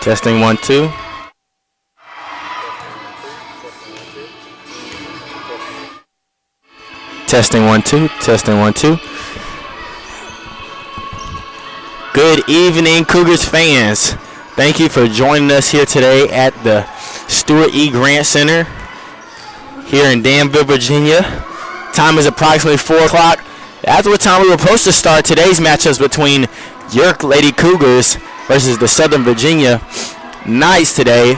Testing 1 2. Testing 1 2. Testing 1 2. Good evening, Cougars fans. Thank you for joining us here today at the Stuart E. Grant Center here in Danville, Virginia. Time is approximately 4 o'clock. That's what time we were supposed to start today's matchups between your Lady Cougars versus the Southern Virginia Knights today.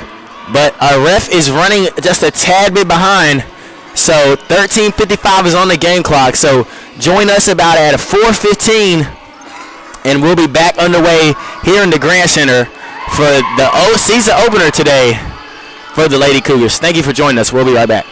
But our ref is running just a tad bit behind. So 13:55 is on the game clock. So join us about at 4:15. And we'll be back underway here in the Grant Center for the season opener today for the Lady Cougars. Thank you for joining us. We'll be right back.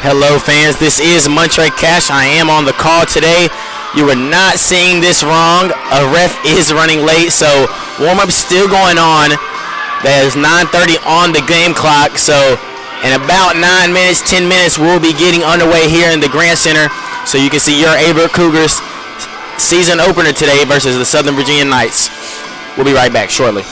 Hello fans, this is Montre Cash. I am on the call today You are not seeing this wrong. A ref is running late, so warm-up's still going on. There's 9:30 on the game clock, so in about 9 minutes, 10 minutes, we'll be getting underway here in the Grant Center, so you can see your Averett Cougars season opener today versus the Southern Virginia Knights. We'll be right back shortly.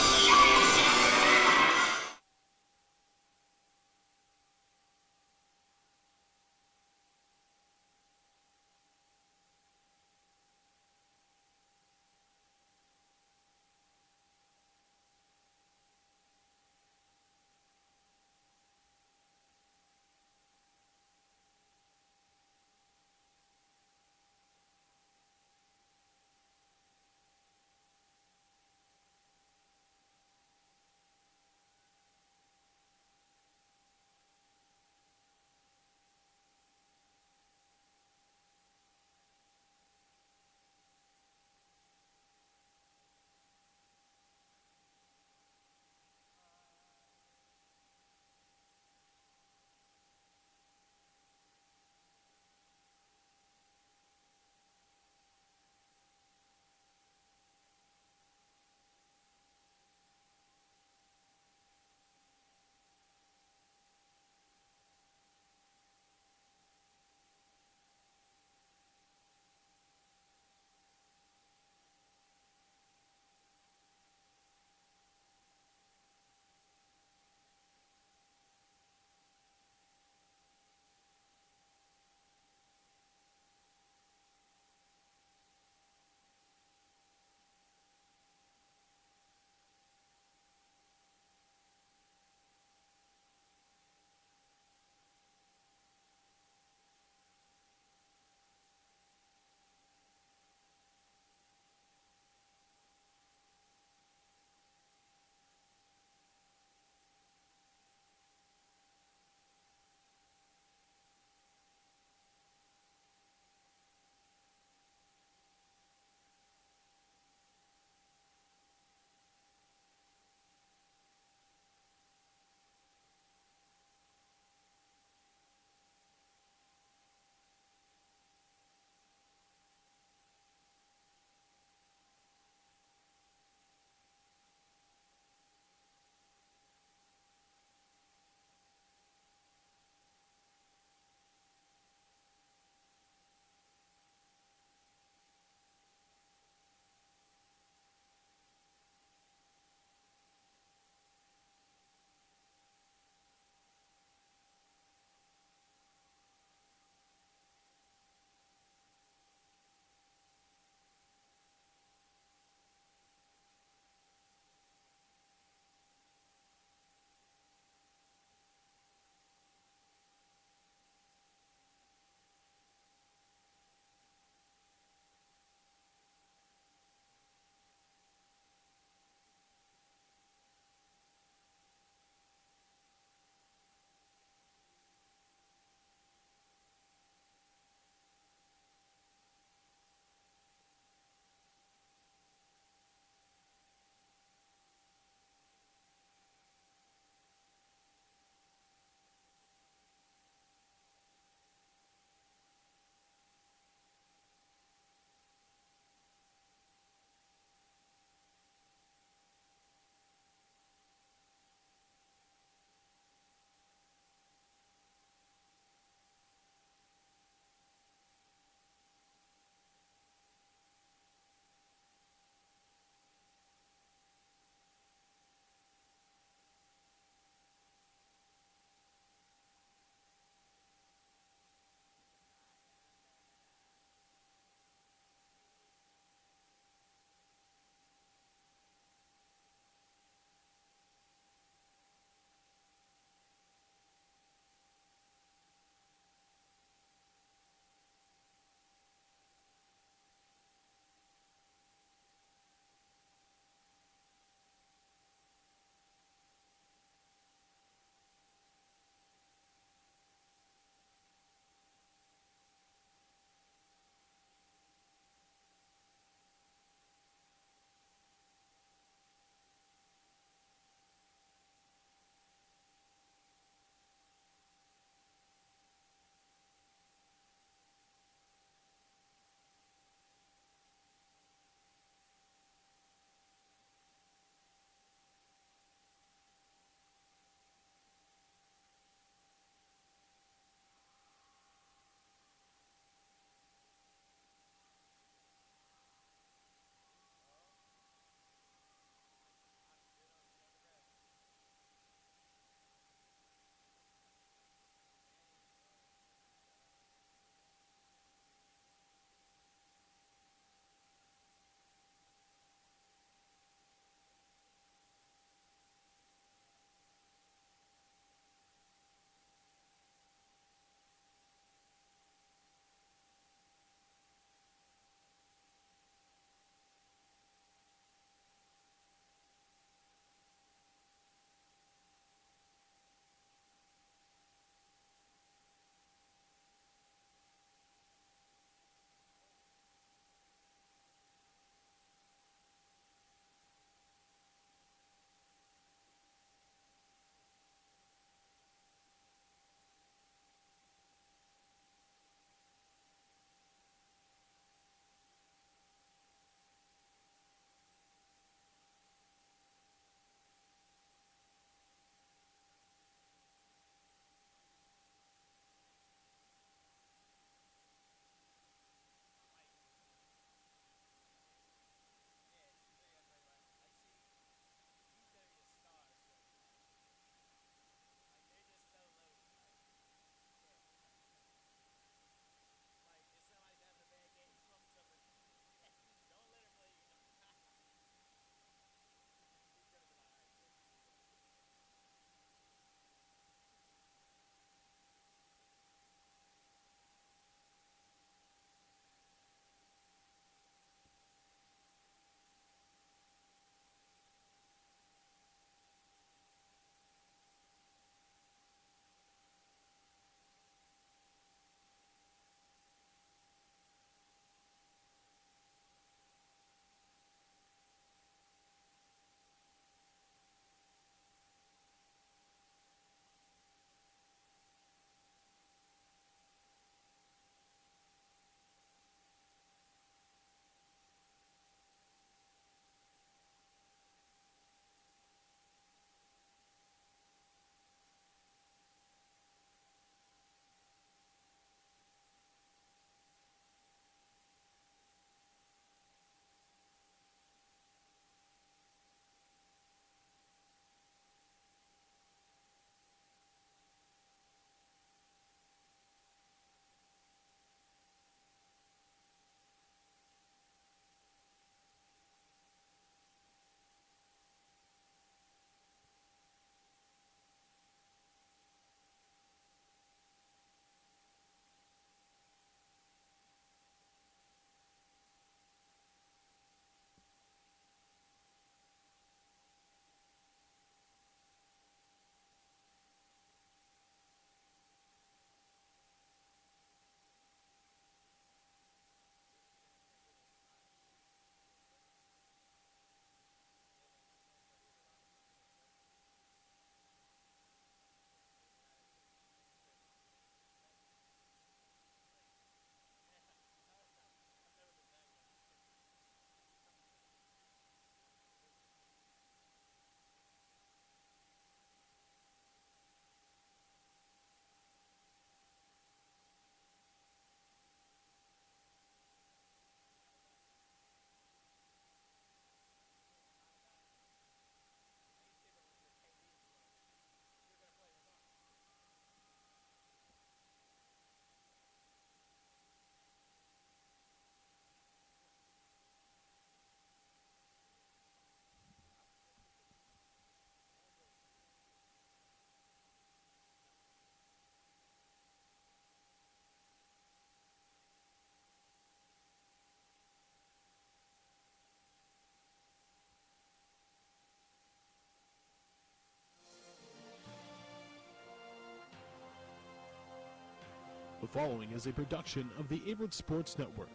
The following is a production of the Averett Sports Network.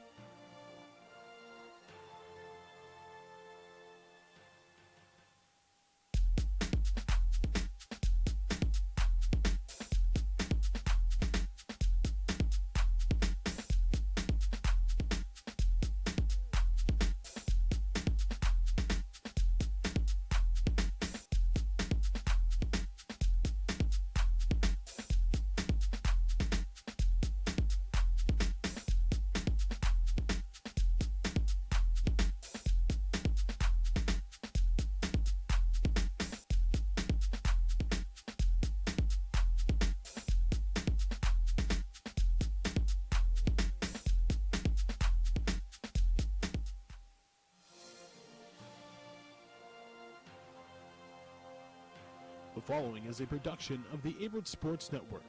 The following is a production of the Averett Sports Network.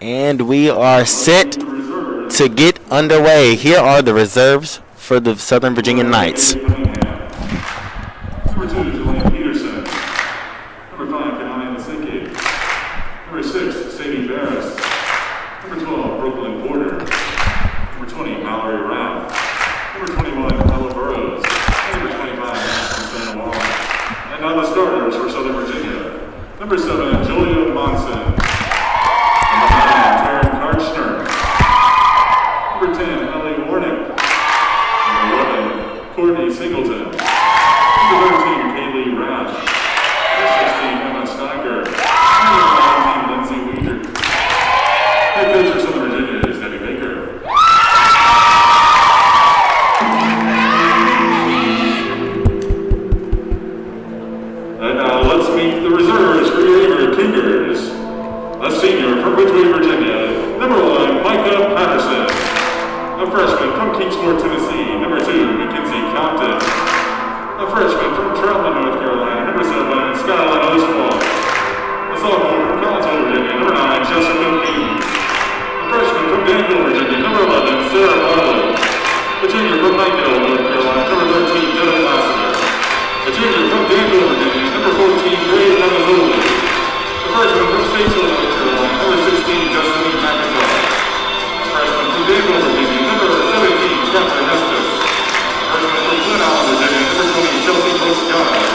And we are set to get underway. Here are the reserves for the Southern Virginia Knights. Number 2, Julian Peterson. Number 5, Kanani Masiki. Number 6, Sadie Barris. Number 12, Brooklyn Porter. Number 20, Mallory Rapp. Number 21, Ella Burrows. Number 25, Santa Wall. And now the starters for Southern Virginia. Number 7, Julia Monson. Number 9, Taryn Karchner. Number 10, Ellie Warnick. Number 11, Courtney Singleton. Number 13, Kaylee Rash. Number 16, Emma Steiger. Number 19, Lindsay Weeder. Head coach for Southern Virginia is Debbie Baker. And now let's meet the reserves for your Averett Cougars. A senior from Ridgeway, Virginia, number 1, Micah Patterson. A freshman from Kingsport, Tennessee, number 2, Mackenzie Compton. A freshman from Troutman, North Carolina, number 7, Skyline Oswald. A sophomore from Collinsville, Virginia, number 9, Jessica Keene. A freshman from Danville, Virginia, number 11, Sarah Barlow. A junior from Danville, North Carolina, number 13, Jenna Lassiter. A junior from Danville, Virginia, number 14, Ray Ramazzoli. A freshman from Statesville, North Carolina, number 16, Destiny McIntyre. A freshman from Danville, Virginia, number 17, Catherine Estes. A freshman from Flint Island, Virginia, number 20, Chelsea Post-Scott.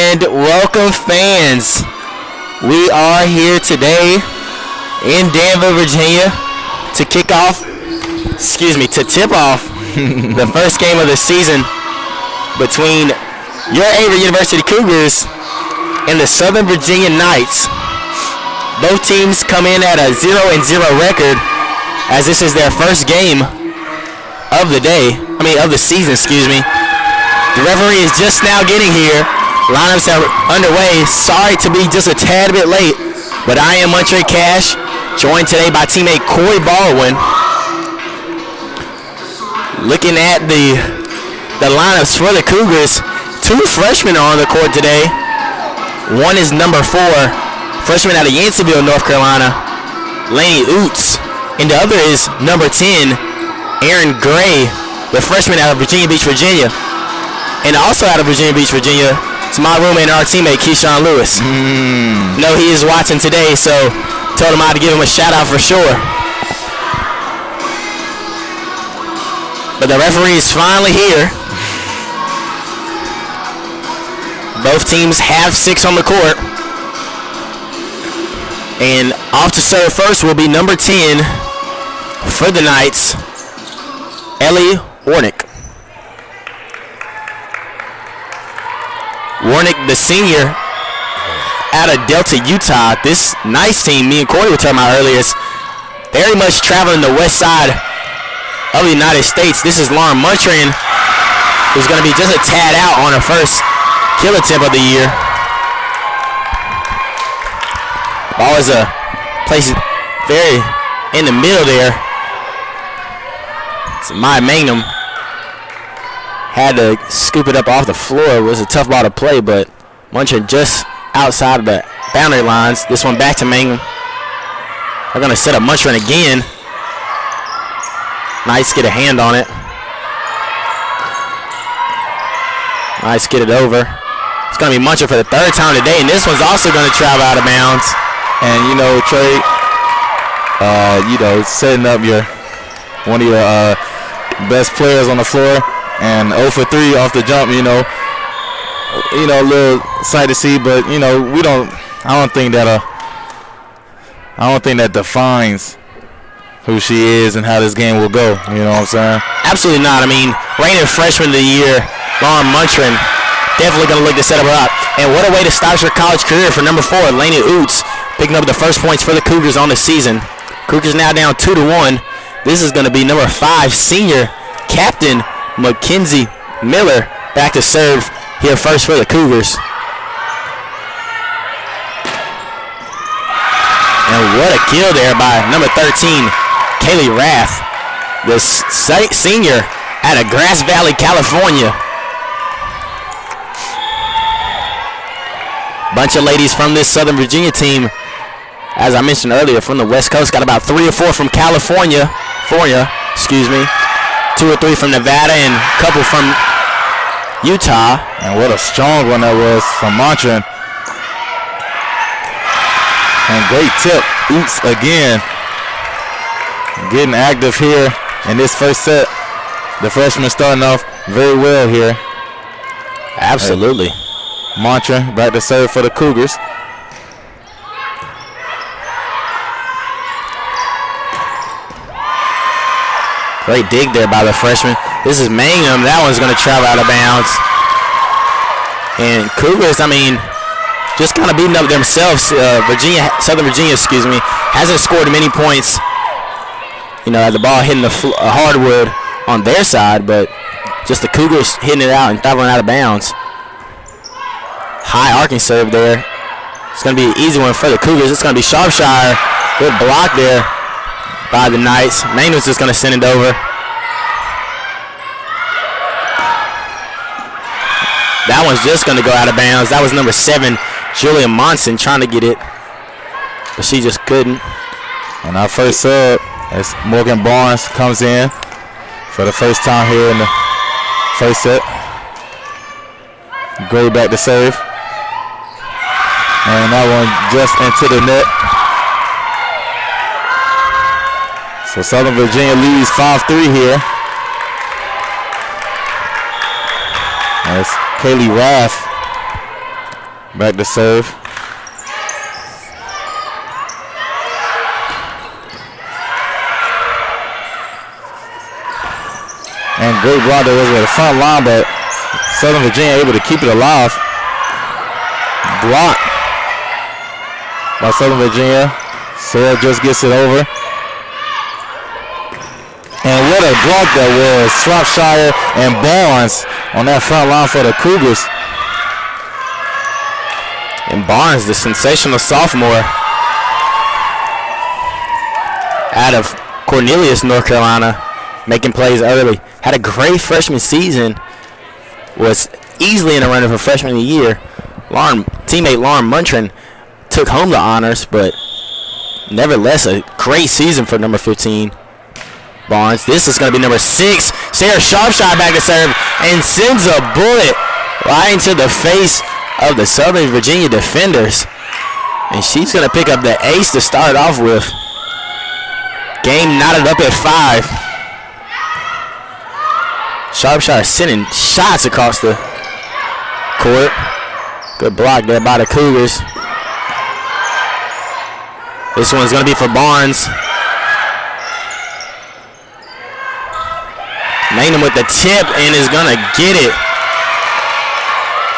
And welcome, fans. We are here today in Danville, Virginia to tip off the first game of the season between your Averett University Cougars and the Southern Virginia Knights. Both teams come in at a 0-0 record, as this is their first game of the season, The referee is just now getting here. Lineups are underway. Sorry to be just a tad bit late, but I am Montre Cash, joined today by teammate Corey Baldwin. Looking at the lineups for the Cougars, 2 freshmen are on the court today. One is number 4, freshman out of Yanceyville, North Carolina, Laney Oots. And the other is number 10, Aaron Gray, the freshman out of Virginia Beach, Virginia. And also out of Virginia Beach, Virginia, it's my roommate and our teammate, Keyshawn Lewis. No, he is watching today, so told him I had to give him a shout out for sure. But the referee is finally here. Both teams have 6 on the court. And off to serve first will be number 10 for the Knights, Ellie Warnick. Warnick, the senior out of Delta, Utah. This Knights team, me and Corey were talking about earlier, is very much traveling the west side of the United States. This is Lauren Muntrin, who's going to be just a tad out on her first kill attempt of the year. Ball is placed very in the middle there. So Maya Mangum had to scoop it up off the floor. It was a tough ball to play, but Muntrin just outside of the boundary lines. This one back to Mangum. They're going to set up Muntrin again. Knights get a hand on it. Knights get it over. It's going to be Muntrin for the 3rd time today, and this one's also going to travel out of bounds. And, Trey, setting up one of your best players on the floor, and 0 for 3 off the jump, a little sight to see, but I don't think that defines who she is and how this game will go. You know what I'm saying? Absolutely not. Reigning freshman of the year, Lauren Muntrin, definitely going to look to set her up. And what a way to start your college career for number 4, Laney Oots, picking up the first points for the Cougars on the season. Cougars now down 2-1. This is going to be number 5, senior captain Mackenzie Miller, back to serve here first for the Cougars. And what a kill there by number 13, Kaylee Rath, the senior out of Grass Valley, California. Bunch of ladies from this Southern Virginia team, as I mentioned earlier, from the West Coast. Got about 3 or 4 from California, 2 or 3 from Nevada, and a couple from Utah. And what a strong one that was from Muntrin. And great tip, Oots again. Getting active here in this first set. The freshman starting off very well here. Absolutely. Muntrin back to serve for the Cougars. Great dig there by the freshman. This is Mangum. That one's going to travel out of bounds. And Cougars, just kind of beating up themselves. Southern Virginia, hasn't scored many points. The ball hitting the hardwood on their side, but just the Cougars hitting it out and traveling out of bounds. High arcing serve there. It's going to be an easy one for the Cougars. It's going to be Sharpshire. Good block there by the Knights. Mangum's just going to send it over. That one's just going to go out of bounds. That was number 7, Julia Monson, trying to get it, but she just couldn't. And our first sub, as Morgan Barnes comes in for the first time here in the first set. Gray back to serve. And that one just into the net. So Southern Virginia leads 5-3 here. As Kaylee Rath Back to serve. And great block that was at the front line, but Southern Virginia able to keep it alive. Block by Southern Virginia. Sarah just gets it over. And what a block that was. Shropshire and Barnes on that front line for the Cougars. And Barnes, the sensational sophomore out of Cornelius, North Carolina, making plays early. Had a great freshman season. Was easily in the running for freshman of the year. Teammate Lauren Muntrin took home the honors, but nevertheless a great season for number 15, Barnes. This is going to be number 6. Sarah Sharpshire back to serve and sends a bullet right into the face of the Southern Virginia defenders. And she's going to pick up the ace to start off with. Game knotted up at 5. Sharpshire sending shots across the court. Good block there by the Cougars. This one's going to be for Barnes. Maynham with the tip and is going to get it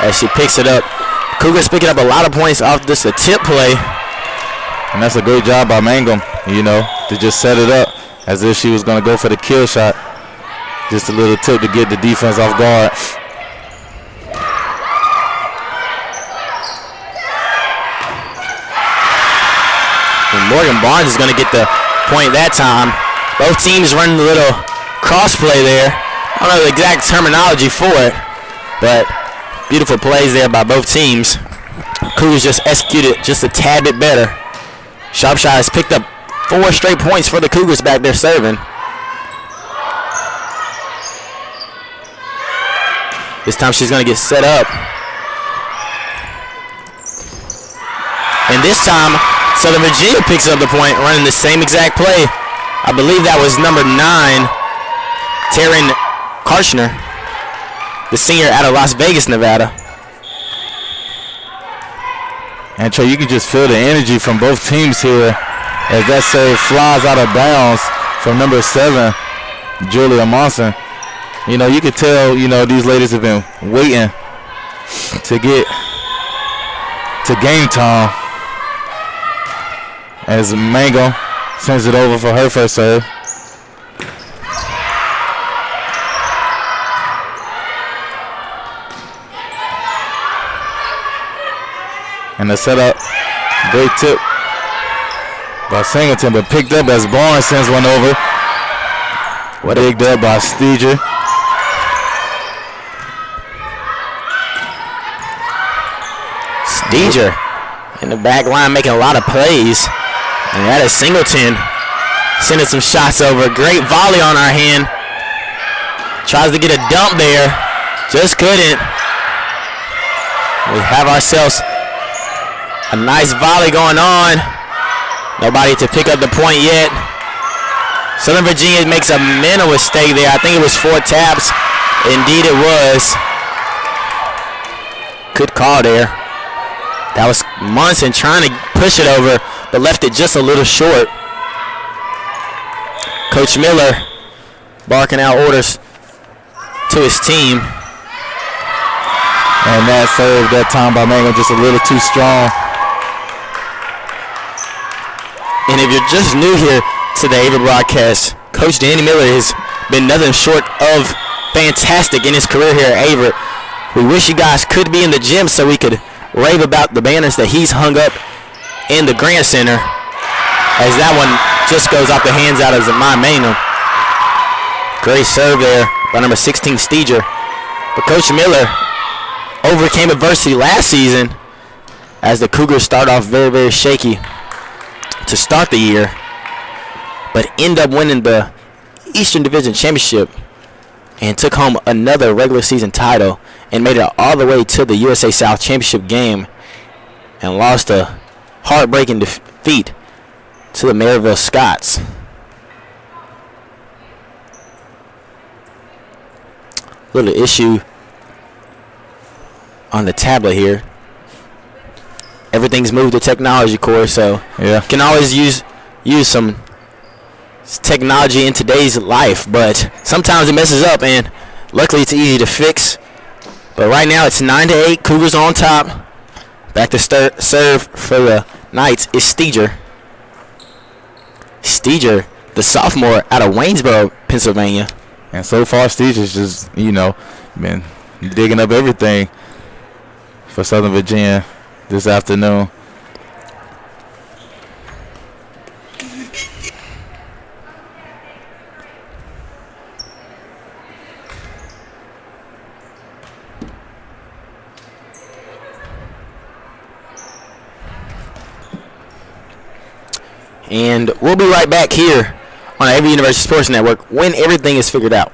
as she picks it up. Cougars picking up a lot of points off just a tip play. And that's a great job by Mangum, to just set it up as if she was going to go for the kill shot. Just a little tip to get the defense off guard. And Morgan Barnes is going to get the point that time. Both teams running a little cross play there. I don't know the exact terminology for it, but beautiful plays there by both teams. Cougars just executed just a tad bit better. Shropshire has picked up 4 straight points for the Cougars back there serving. This time she's going to get set up. And this time, Southern Virginia picks up the point, running the same exact play. I believe that was number 9, Taryn Karshner, the senior out of Las Vegas, Nevada. And Trey, you can just feel the energy from both teams here as that serve flies out of bounds from number 7, Julia Monson. You can tell, these ladies have been waiting to get to game time as Mango sends it over for her first serve. And the setup, great tip by Singleton, but picked up as Barnes sends one over. Picked up by Steger. Steger in the back line making a lot of plays. And that is Singleton sending some shots over. Great volley on our hand. Tries to get a dump there. Just couldn't. We have ourselves a nice volley going on. Nobody to pick up the point yet. Southern Virginia makes a mental mistake there. I think it was 4 taps. Indeed it was. Good call there. That was Munson trying to push it over, but left it just a little short. Coach Miller barking out orders to his team. And that serve that time by Mango just a little too strong. And if you're just new here to the Averett broadcast, Coach Danny Miller has been nothing short of fantastic in his career here at Averett. We wish you guys could be in the gym so we could rave about the banners that he's hung up in the Grant Center, as that one just goes off the hands out of my Maynham. Great serve there by number 16, Steger. But Coach Miller overcame adversity last season as the Cougars start off very, very shaky to start the year, but end up winning the Eastern Division Championship and took home another regular season title and made it all the way to the USA South Championship game and lost a heartbreaking defeat to the Maryville Scots. Little issue on the tablet here. everything's moved to technology, Corey. So Yeah. can always use some technology in today's life, but sometimes it messes up, and luckily it's easy to fix. But right now it's 9-8. Cougars on top. Back to serve for the Knights is Steger. Steger, the sophomore out of Waynesboro, Pennsylvania. And so far, Steger's just, been digging up everything for Southern Virginia this afternoon. And we'll be right back here on Averett University Sports Network when everything is figured out.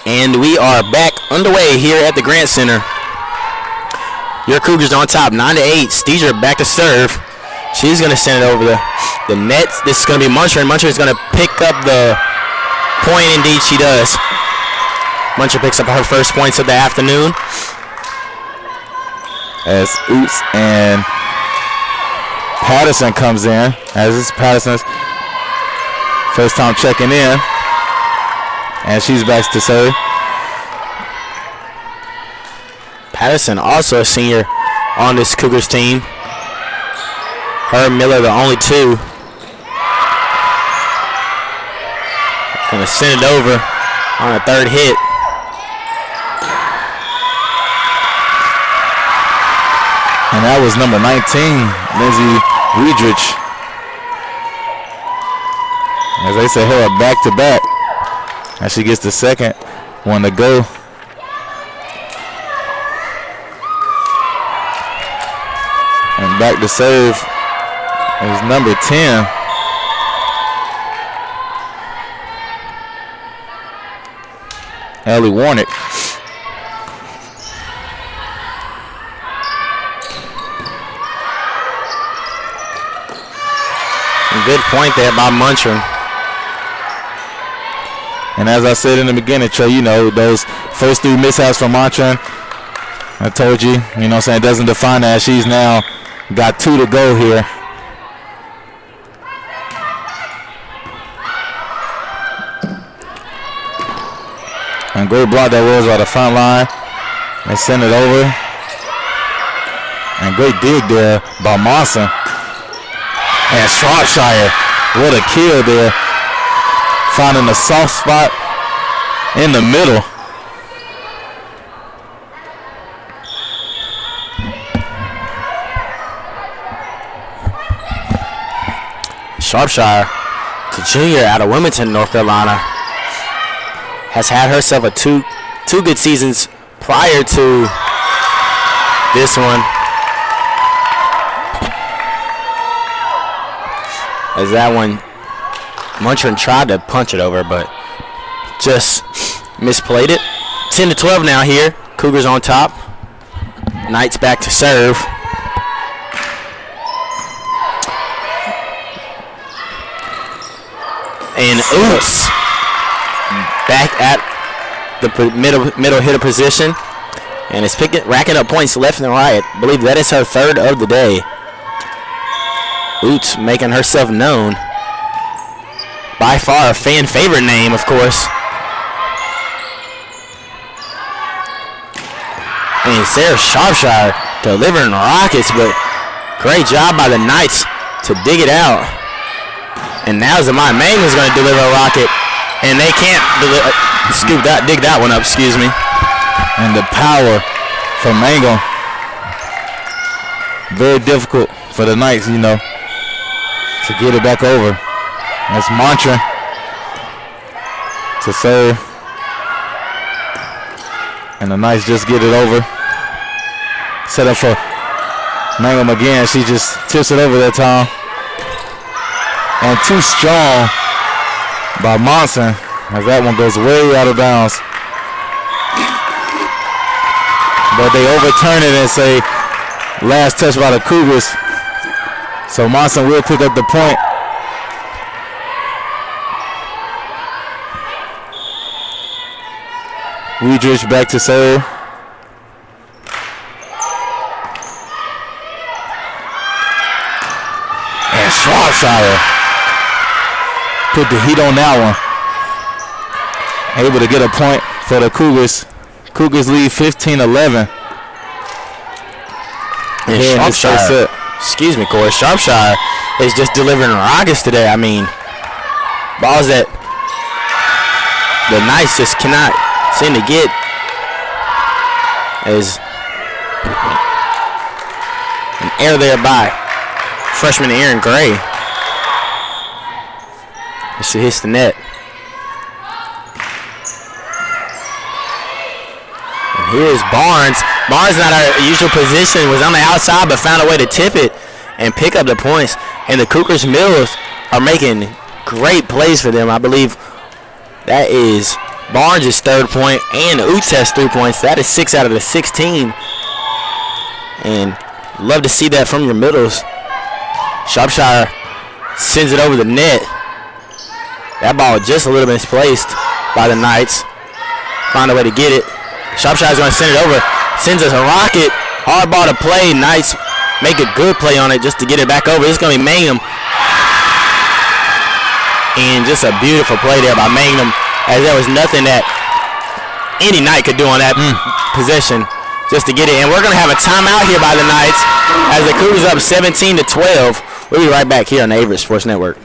And we are back underway here at the Grant Center. Your Cougars on top, 9-8. Steger back to serve. She's going to send it over the net. This is going to be Muncher, and Muncher is going to pick up the point. Indeed, she does. Muncher picks up her first points of the afternoon. As Oots and Patterson comes in. As this is Patterson's first time checking in. And she's back to serve. Patterson, also a senior on this Cougars team. Her and Miller, the only two. Gonna send it over on a third hit. And that was number 19, Lindsay Riedrich. As they say, her back to back. And she gets the second one to go. And back to serve is number 10. Ellie Warnick. Good point there by Muncher. And as I said in the beginning, Trey, you know, those first three mishaps from Montran, I told you, you know what I'm saying, it doesn't define that. She's now got two to go here. And great block that was by the front line. They send it over. And great dig there by Monson. And Shropshire, what a kill there. Finding a soft spot in the middle. Sharpshire, the junior out of Wilmington, North Carolina, has had herself two good seasons prior to this one. As that one, Munchkin tried to punch it over, but just misplayed it. 10-12 now here. Cougars on top. Knights back to serve. And Oots back at the middle hitter position. And is racking up points left and right. I believe that is her third of the day. Oots making herself known. By far a fan favorite name, of course. And Sarah Sharpshire delivering rockets, but great job by the Knights to dig it out. And now Zamai Mang is going to deliver a rocket, and they can't dig that one up, excuse me. And the power from Mango. Very difficult for the Knights, to get it back over. That's Mantra to serve. And the Knights just get it over. Set up for Mangum again. She just tips it over that time. And too strong by Monson as that one goes way out of bounds. But they overturn it and say last touch by the Cougars. So Monson will pick up the point. Weidrich back to serve. And Schwarzschild put the heat on that one. Able to get a point for the Cougars. Cougars lead 15-11. And Sharpshire, excuse me, Corey, Sharpshire is just delivering rockets today. I mean, balls that the Knights just cannot seem to get. As an error there by freshman Aaron Gray. As she hits the net. And here's Barnes. Barnes not our usual position, was on the outside but found a way to tip it and pick up the points. And the Cougars Mills are making great plays for them. I believe that is Barnes' third point, and Oots has 3 points. That is 6 out of the 16. And love to see that from your middles. Sharpshire sends it over the net. That ball just a little bit misplaced by the Knights. Find a way to get it. Sharpshire's going to send it over. Sends us a rocket. Hard ball to play. Knights make a good play on it just to get it back over. It's going to be Mangum. And just a beautiful play there by Mangum, as there was nothing that any Knight could do on that possession just to get it. And we're going to have a timeout here by the Knights as the Cougars up 17-12. We'll be right back here on the Averett Sports Network.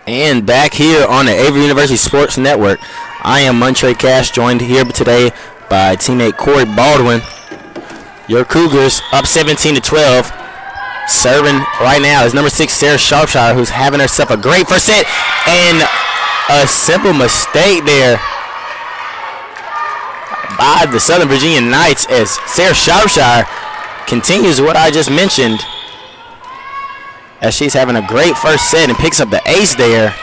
And back here on the Averett University Sports Network, I am Montre Cash, joined here today by teammate Corey Baldwin. Your Cougars up 17-12. Serving right now is number 6, Sarah Sharpshire, who's having herself a great first set. And a simple mistake there by the Southern Virginia Knights as Sarah Sharpshire continues what I just mentioned, as she's having a great first set and picks up the ace there.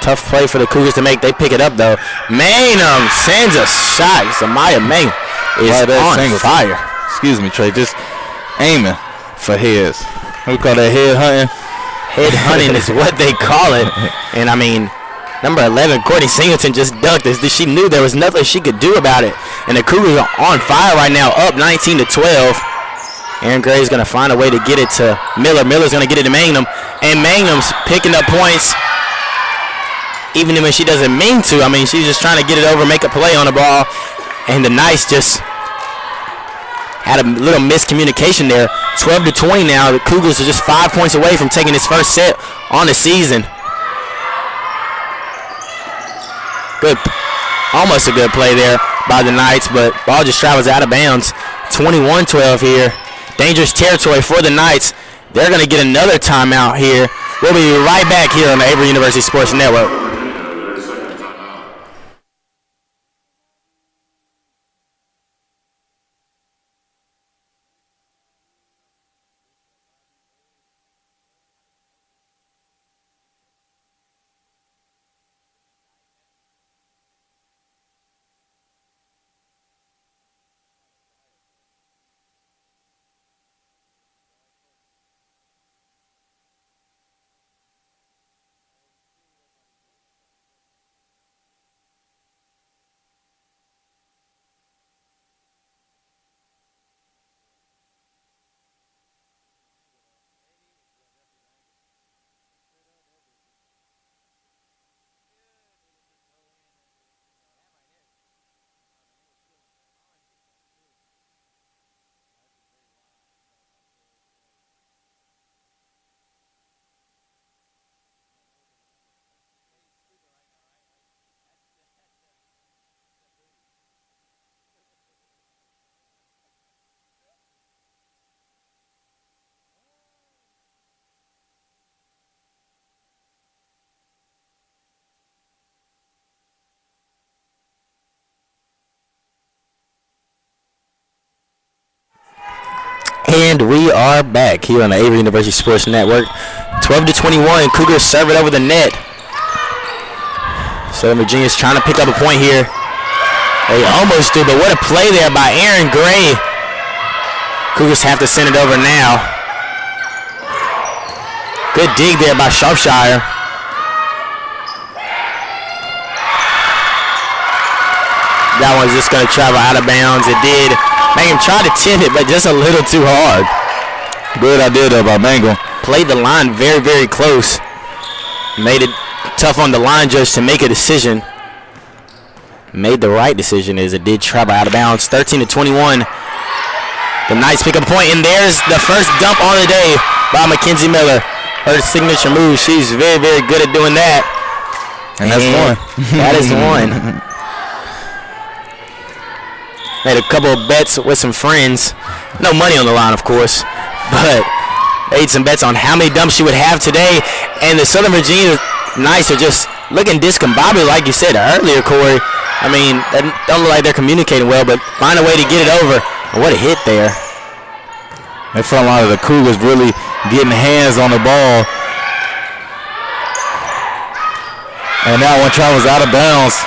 Tough play for the Cougars to make. They pick it up, though. Mangum sends a shot. Samaya Mangum is on fire. Excuse me, Trey. Just aiming for heads. We call that head hunting. Head hunting is what they call it. And, I mean, number 11, Courtney Singleton, just ducked this. She knew there was nothing she could do about it. And the Cougars are on fire right now, up 19-12. Aaron Gray is going to find a way to get it to Miller. Miller's going to get it to Mangum. And Mangum's picking up points even when she doesn't mean to. I mean, she's just trying to get it over, make a play on the ball. And the Knights just had a little miscommunication there. 12-20 now. The Cougars are just 5 points away from taking this first set on the season. Good, almost a good play there by the Knights, but ball just travels out of bounds. 21-12 here. Dangerous territory for the Knights. They're going to get another timeout here. We'll be right back here on the Averett University Sports Network. And we are back here on the Averett University Sports Network. 12-21, Cougars serve it over the net. Southern Virginia's trying to pick up a point here. They almost do, but what a play there by Aaron Gray. Cougars have to send it over now. Good dig there by Sharpshire. That one's just going to travel out of bounds. It did. Mangum tried to tip it, but just a little too hard. Good idea though by Mangum. Played the line very, very close. Made it tough on the line judge to make a decision. Made the right decision as it did travel out of bounds. 13-21. The Knights pick up a point, and there's the first dump on the day by Mackenzie Miller. Her signature move. She's very, very good at doing that. And that's one. That is one. Made a couple of bets with some friends. No money on the line, of course, but made some bets on how many dumps she would have today. And the Southern Virginia Knights are just looking discombobulated, like you said earlier, Corey. I mean, they don't look like they're communicating well, but find a way to get it over. And what a hit there. In front line of the Cougars really getting hands on the ball. And that one travels out of bounds.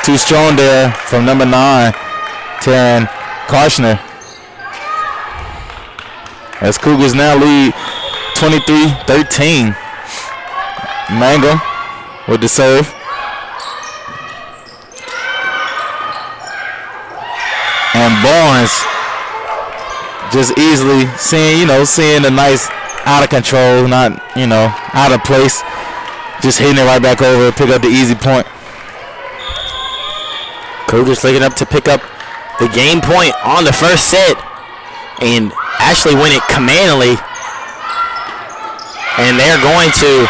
Too strong there from number 9. Taryn Karshner. As Cougars now lead 23-13. Mangum with the serve. And Barnes just easily seeing the Knights out of control, not, out of place. Just hitting it right back over, pick up the easy point. Cougars looking up to pick up the game point on the first set and actually win it commandingly. And they're going to,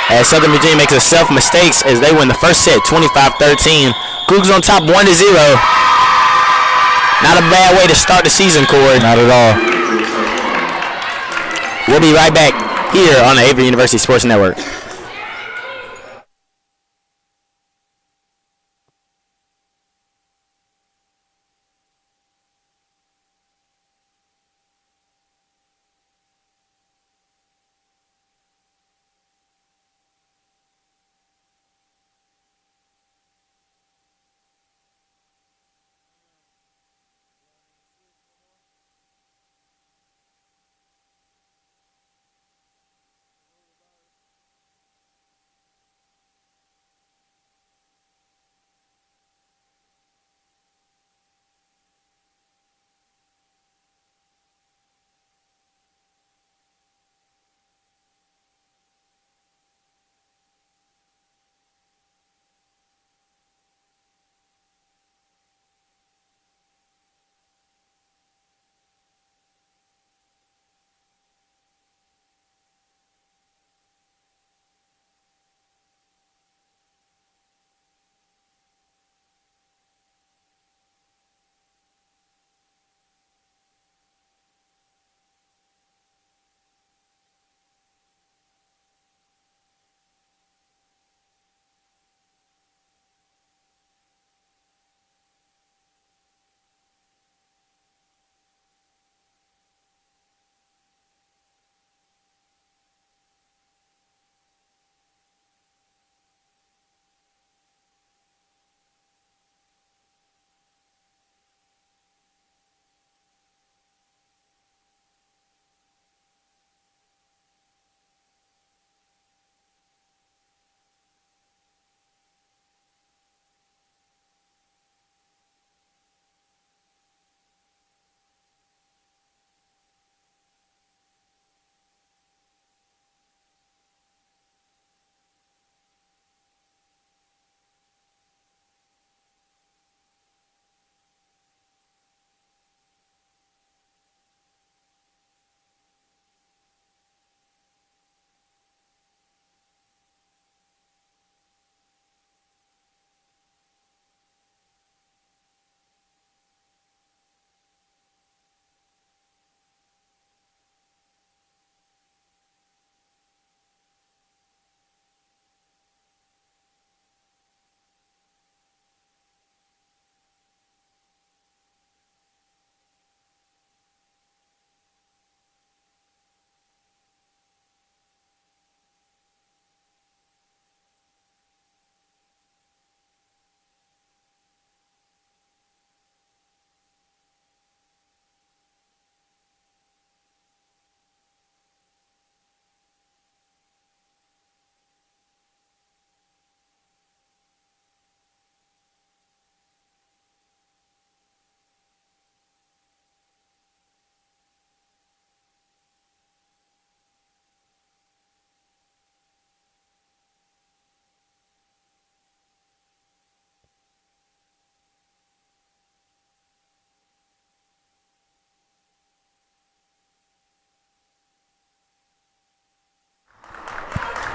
as Southern Virginia makes a self mistakes as they win the first set, 25-13. Cougars on top 1-0. Not a bad way to start the season, Corey. Not at all. We'll be right back here on the Averett University Sports Network.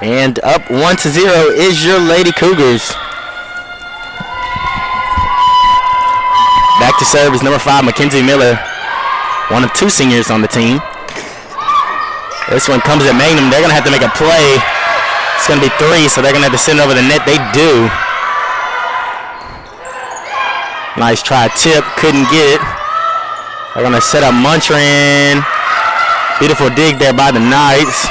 And up 1-0 is your Lady Cougars. Back to serve is number 5, Mackenzie Miller, one of 2 seniors on the team. This one comes at Magnum. They're going to have to make a play. It's going to be 3, so they're going to have to send it over the net. They do. Nice try tip. Couldn't get it. They're going to set up Muntrin. Beautiful dig there by the Knights.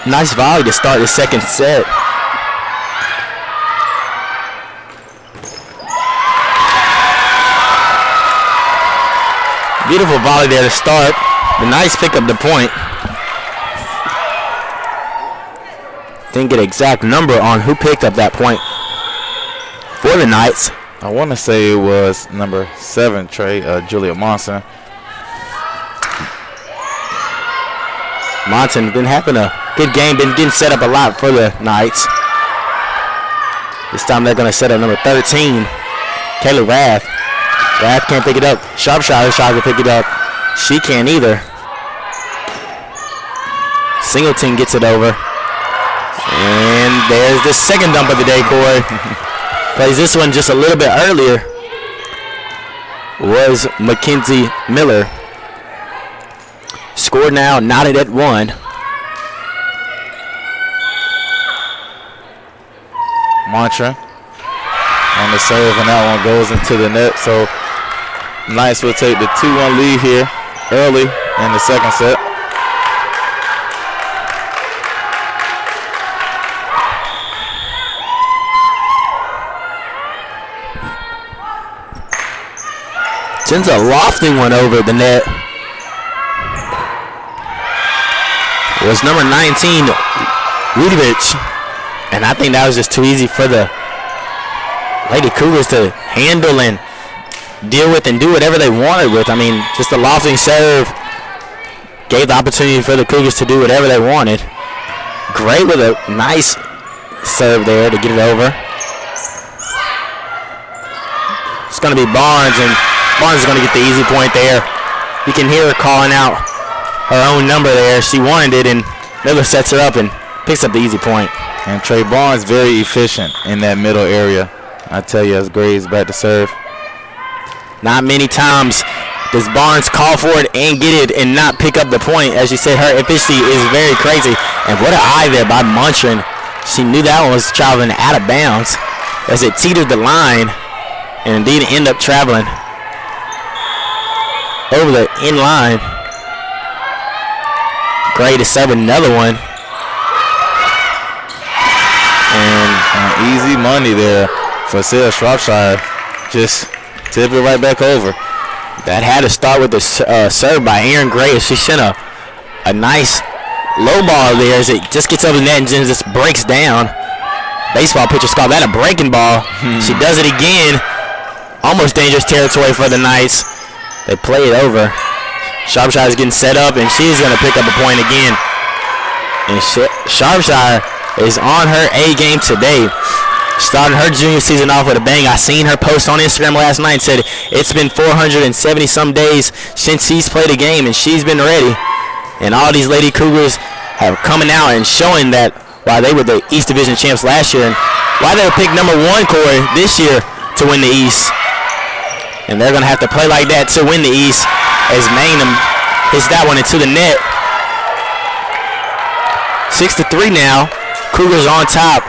Nice volley to start the second set. Beautiful volley there to start. The Knights pick up the point. Didn't get an exact number on who picked up that point for the Knights. I want to say it was number 7, Julia Monson. Monson been having a good game, been getting set up a lot for the Knights. This time they're going to set up number 13, Kayla Rath. Rath can't pick it up. Sharpshire tries to pick it up. She can't either. Singleton gets it over. And there's the second dump of the day, Corey. plays this one just a little bit earlier was Mackenzie Miller. Score now knotted at 1. Mantra on the serve, and that one goes into the net. So Knights will take the 2-1 lead here early in the second set. Sends a lofting one over the net. It was number 19, Rudovich. And I think that was just too easy for the Lady Cougars to handle and deal with and do whatever they wanted with. I mean, just a lofting serve gave the opportunity for the Cougars to do whatever they wanted. Great with a nice serve there to get it over. It's going to be Barnes, and Barnes is going to get the easy point there. You can hear her calling out her own number there. She wanted it, and Miller sets her up and picks up the easy point. And Trey Barnes very efficient in that middle area. I tell you, as Graves back to serve. Not many times does Barnes call for it and get it and not pick up the point. As you said, her efficiency is very crazy. And what an eye there by Muntrin. She knew that one was traveling out of bounds as it teetered the line and indeed end up traveling over the in line. Gray to serve another one. And easy money there for Sarah Shropshire. Just tip it right back over. That had to start with the serve by Aaron Gray. She sent a nice low ball there as it just gets over the net and just breaks down. Baseball pitchers call that a breaking ball. She does it again. Almost dangerous territory for the Knights. They play it over. Shropshire is getting set up, and she's going to pick up a point again. And Shropshire is on her A game today. Starting her junior season off with a bang. I seen her post on Instagram last night and said it's been 470 some days since she's played a game and she's been ready. And all these Lady Cougars have coming out and showing that why they were the East Division champs last year and why they were picked number 1, Corey, this year to win the East. And they're going to have to play like that to win the East as Magnum hits that one into the net. 6-3 now. Cougars on top.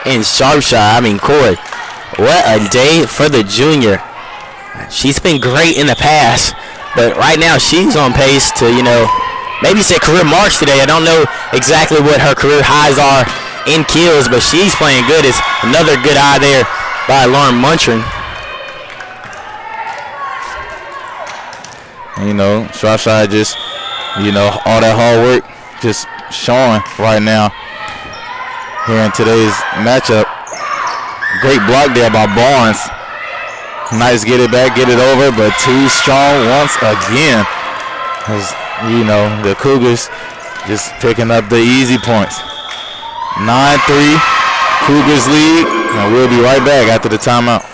And Shropshire, I mean, Corey, what a day for the junior. She's been great in the past, but right now she's on pace to, maybe set career marks today. I don't know exactly what her career highs are in kills, but she's playing good. It's another good eye there by Lauren Muntrin. Shropshire just, all that hard work just showing right now here in today's matchup. Great block there by Barnes. Nice get it back, get it over, but too strong once again. As the Cougars just picking up the easy points. 9-3, Cougars lead, and we'll be right back after the timeout.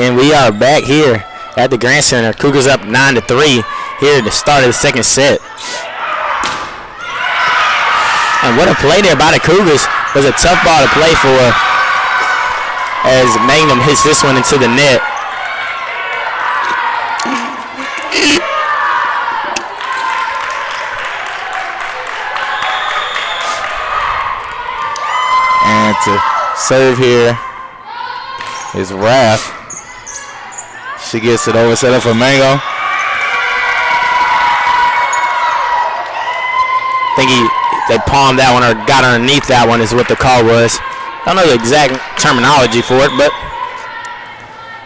And we are back here at the Grant Center. Cougars up 9-3 here at the start of the second set. And what a play there by the Cougars. Was a tough ball to play for as Magnum hits this one into the net. And to serve here is Raff. She gets it over, set up for Mango. I think they palmed that one or got underneath that one is what the call was. I don't know the exact terminology for it, but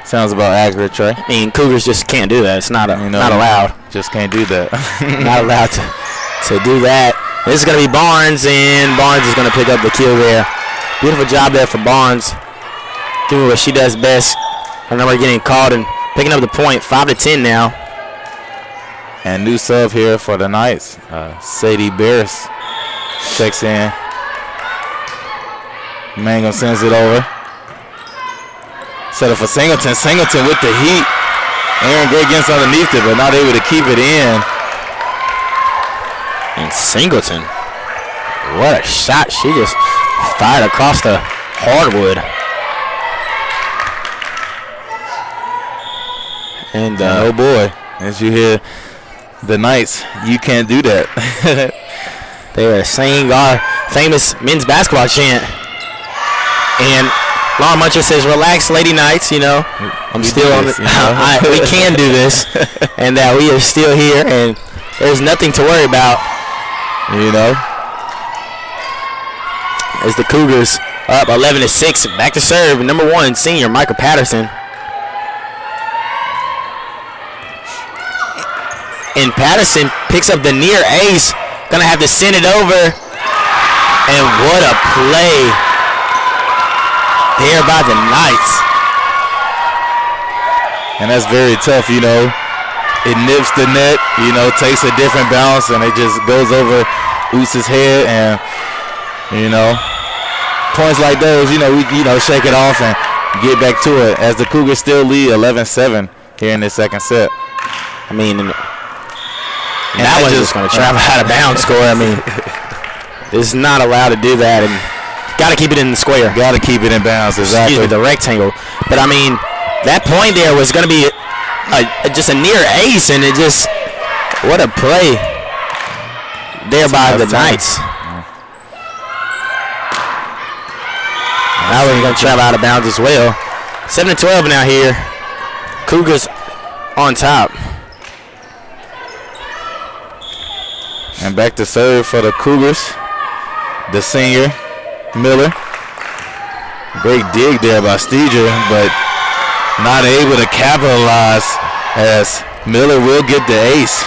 sounds about accurate, Trey. I mean, Cougars just can't do that. It's not allowed. Just can't do that. Not allowed to do that. This is going to be Barnes, and Barnes is going to pick up the kill there. Beautiful job there for Barnes, doing what she does best. Her number getting called and picking up the point. 5-10 now. And new sub here for the Knights. Sadie Bears checks in. Mango sends it over. Set up for Singleton. Singleton with the heat. Aaron Gray gets underneath it, but not able to keep it in. And Singleton, what a shot. She just fired across the hardwood. And oh boy, as you hear the Knights, you can't do that. They are singing our famous men's basketball chant. And Laura Muncher says, relax, Lady Knights, you know. I'm still on it. We can do this. And that we are still here, and there's nothing to worry about. You know. As the Cougars up 11-6, back to serve, number 1, senior Michael Patterson. And Patterson picks up the near ace. Gonna have to send it over. And what a play there by the Knights. And that's very tough, you know. It nips the net, you know, takes a different bounce, and it just goes over Oose's head. And, you know, points like those, you know, we shake it off and get back to it as the Cougars still lead 11-7 here in this second set. I mean, and that one's just going to travel out of bounds score. I mean, it's not allowed to do that, and got to keep it in the square. Got to keep it in bounds, exactly. Excuse me, the rectangle. But, I mean, that point there was going to be just a near ace, and it just, what a play there by the Knights. That one's going to travel out of bounds as well. 7-12 now here. Cougars on top. And back to serve for the Cougars, the senior, Miller. Great dig there by Steger, but not able to capitalize as Miller will get the ace.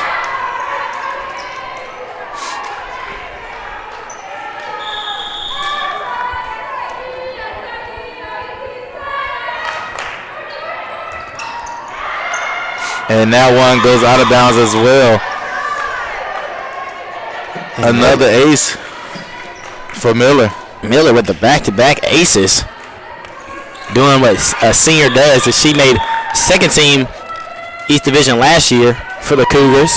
And that one goes out of bounds as well. Another ace for Miller. Miller with the back-to-back aces. Doing what a senior does. As she made second team East Division last year for the Cougars.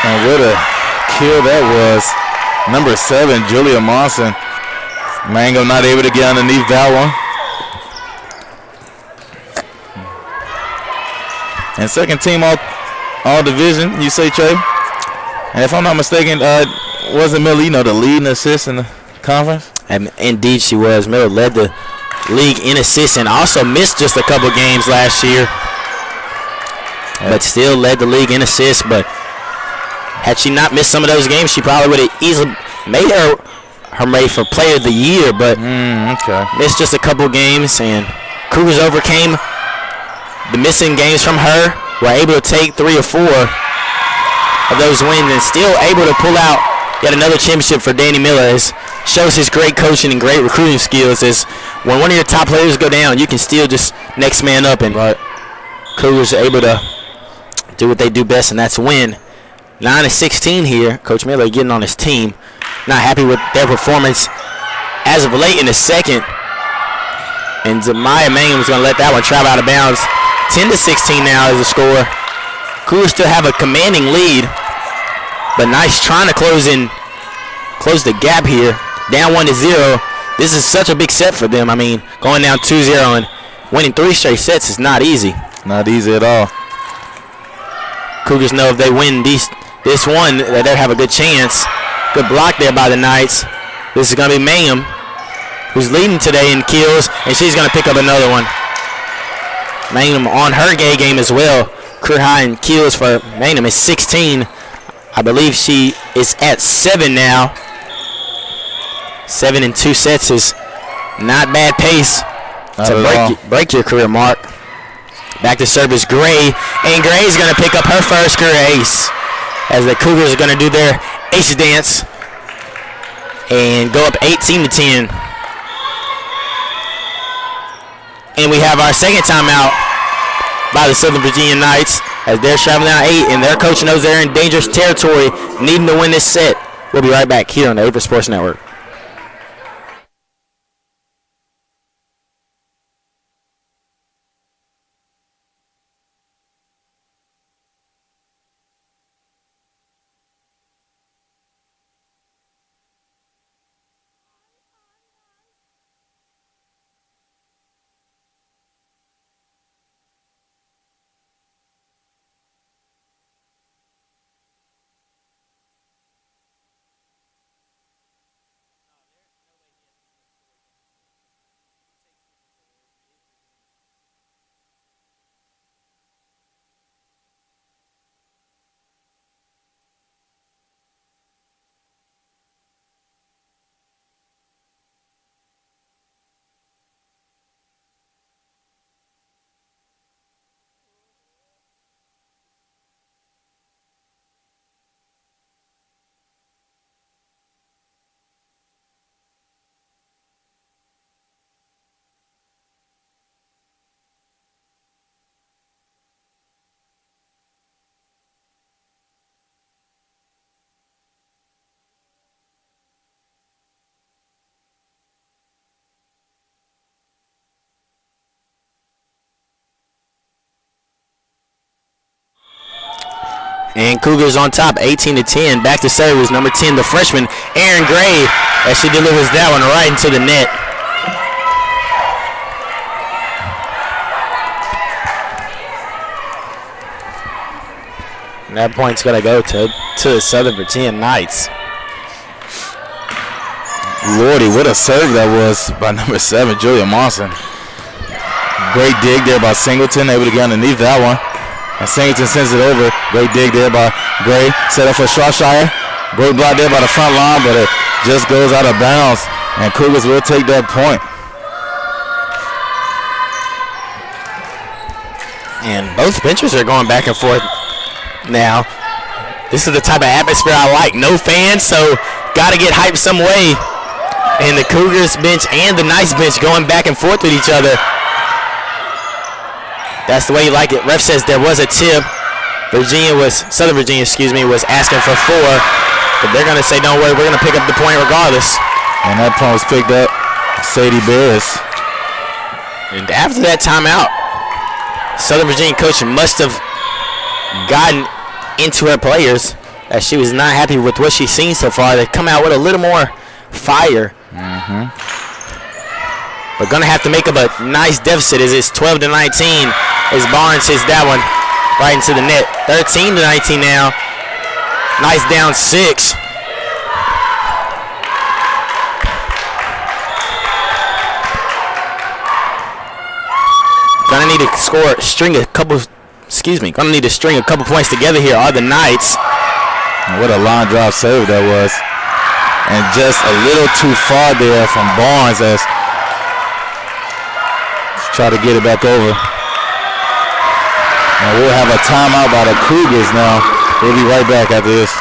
And what a kill that was. Number 7, Julia Monson. Mango not able to get underneath that one. And second team all division, you say, Trey? And if I'm not mistaken, wasn't Miller, the leading assist in the conference? And indeed she was. Miller led the league in assists and also missed just a couple games last year. But still led the league in assists. But had she not missed some of those games, she probably would have easily made her made for player of the year. But missed just a couple games, and Cougars overcame the missing games from her, were able to take 3 or 4 of those wins and still able to pull out yet another championship for Danny Miller. It shows his great coaching and great recruiting skills. Is when one of your top players go down, you can still just next man up, and Cougars are able to do what they do best, and that's win. 9-16 here. Coach Miller getting on his team. Not happy with their performance as of late in the second. And Maya Mangum is going to let that one travel out of bounds. 10-16 now is the score. Cougars still have a commanding lead, but nice trying to close the gap here. Down 1-0. This is such a big set for them. I mean, going down 2-0 and winning 3 straight sets is not easy. Not easy at all. Cougars know if they win this one, that they'll have a good chance. Good block there by the Knights. This is going to be Mangum, who's leading today in kills, and she's going to pick up another one. Mangum on her game as well. Career high in kills for Mangum is 16. I believe she is at 7 now. 7 in 2 sets is not bad pace to break your career mark. Back to service Gray, and Gray is going to pick up her first career ace as the Cougars are going to do their ace dance and go up 18-10. And we have our second timeout by the Southern Virginia Knights as they're traveling down 8, and their coach knows they're in dangerous territory, needing to win this set. We'll be right back here on the Averett Sports Network. And Cougars on top, 18-10. Back to service, number 10, the freshman, Aaron Gray, as she delivers that one right into the net. And that point's going to go to the Southern Virginia Knights. Lordy, what a serve that was by number 7, Julia Monson. Great dig there by Singleton, able to get underneath that one. And Singleton sends it over. Great dig there by Gray. Set up for Shropshire. Great block there by the front line, but it just goes out of bounds. And Cougars will take that point. And both benches are going back and forth now. This is the type of atmosphere I like. No fans, so got to get hyped some way. And the Cougars bench and the Knights bench going back and forth with each other. That's the way you like it. Ref says there was a tip. Southern Virginia, was asking for 4. But they're going to say, don't worry, we're going to pick up the point regardless. And that point was picked up. Sadie Barris. And after that timeout, Southern Virginia coach must have gotten into her players as she was not happy with what she's seen so far. They come out with a little more fire. But going to have to make up a nice deficit as it's 12-19 as Barnes hits that one right into the net. 13-19 now. Nice down 6. Gonna need to gonna need to string a couple points together here are the Knights. And what a line drive serve that was. And just a little too far there from Barnes as try to get it back over. And we'll have a timeout by the Cougars now. We'll be right back after this.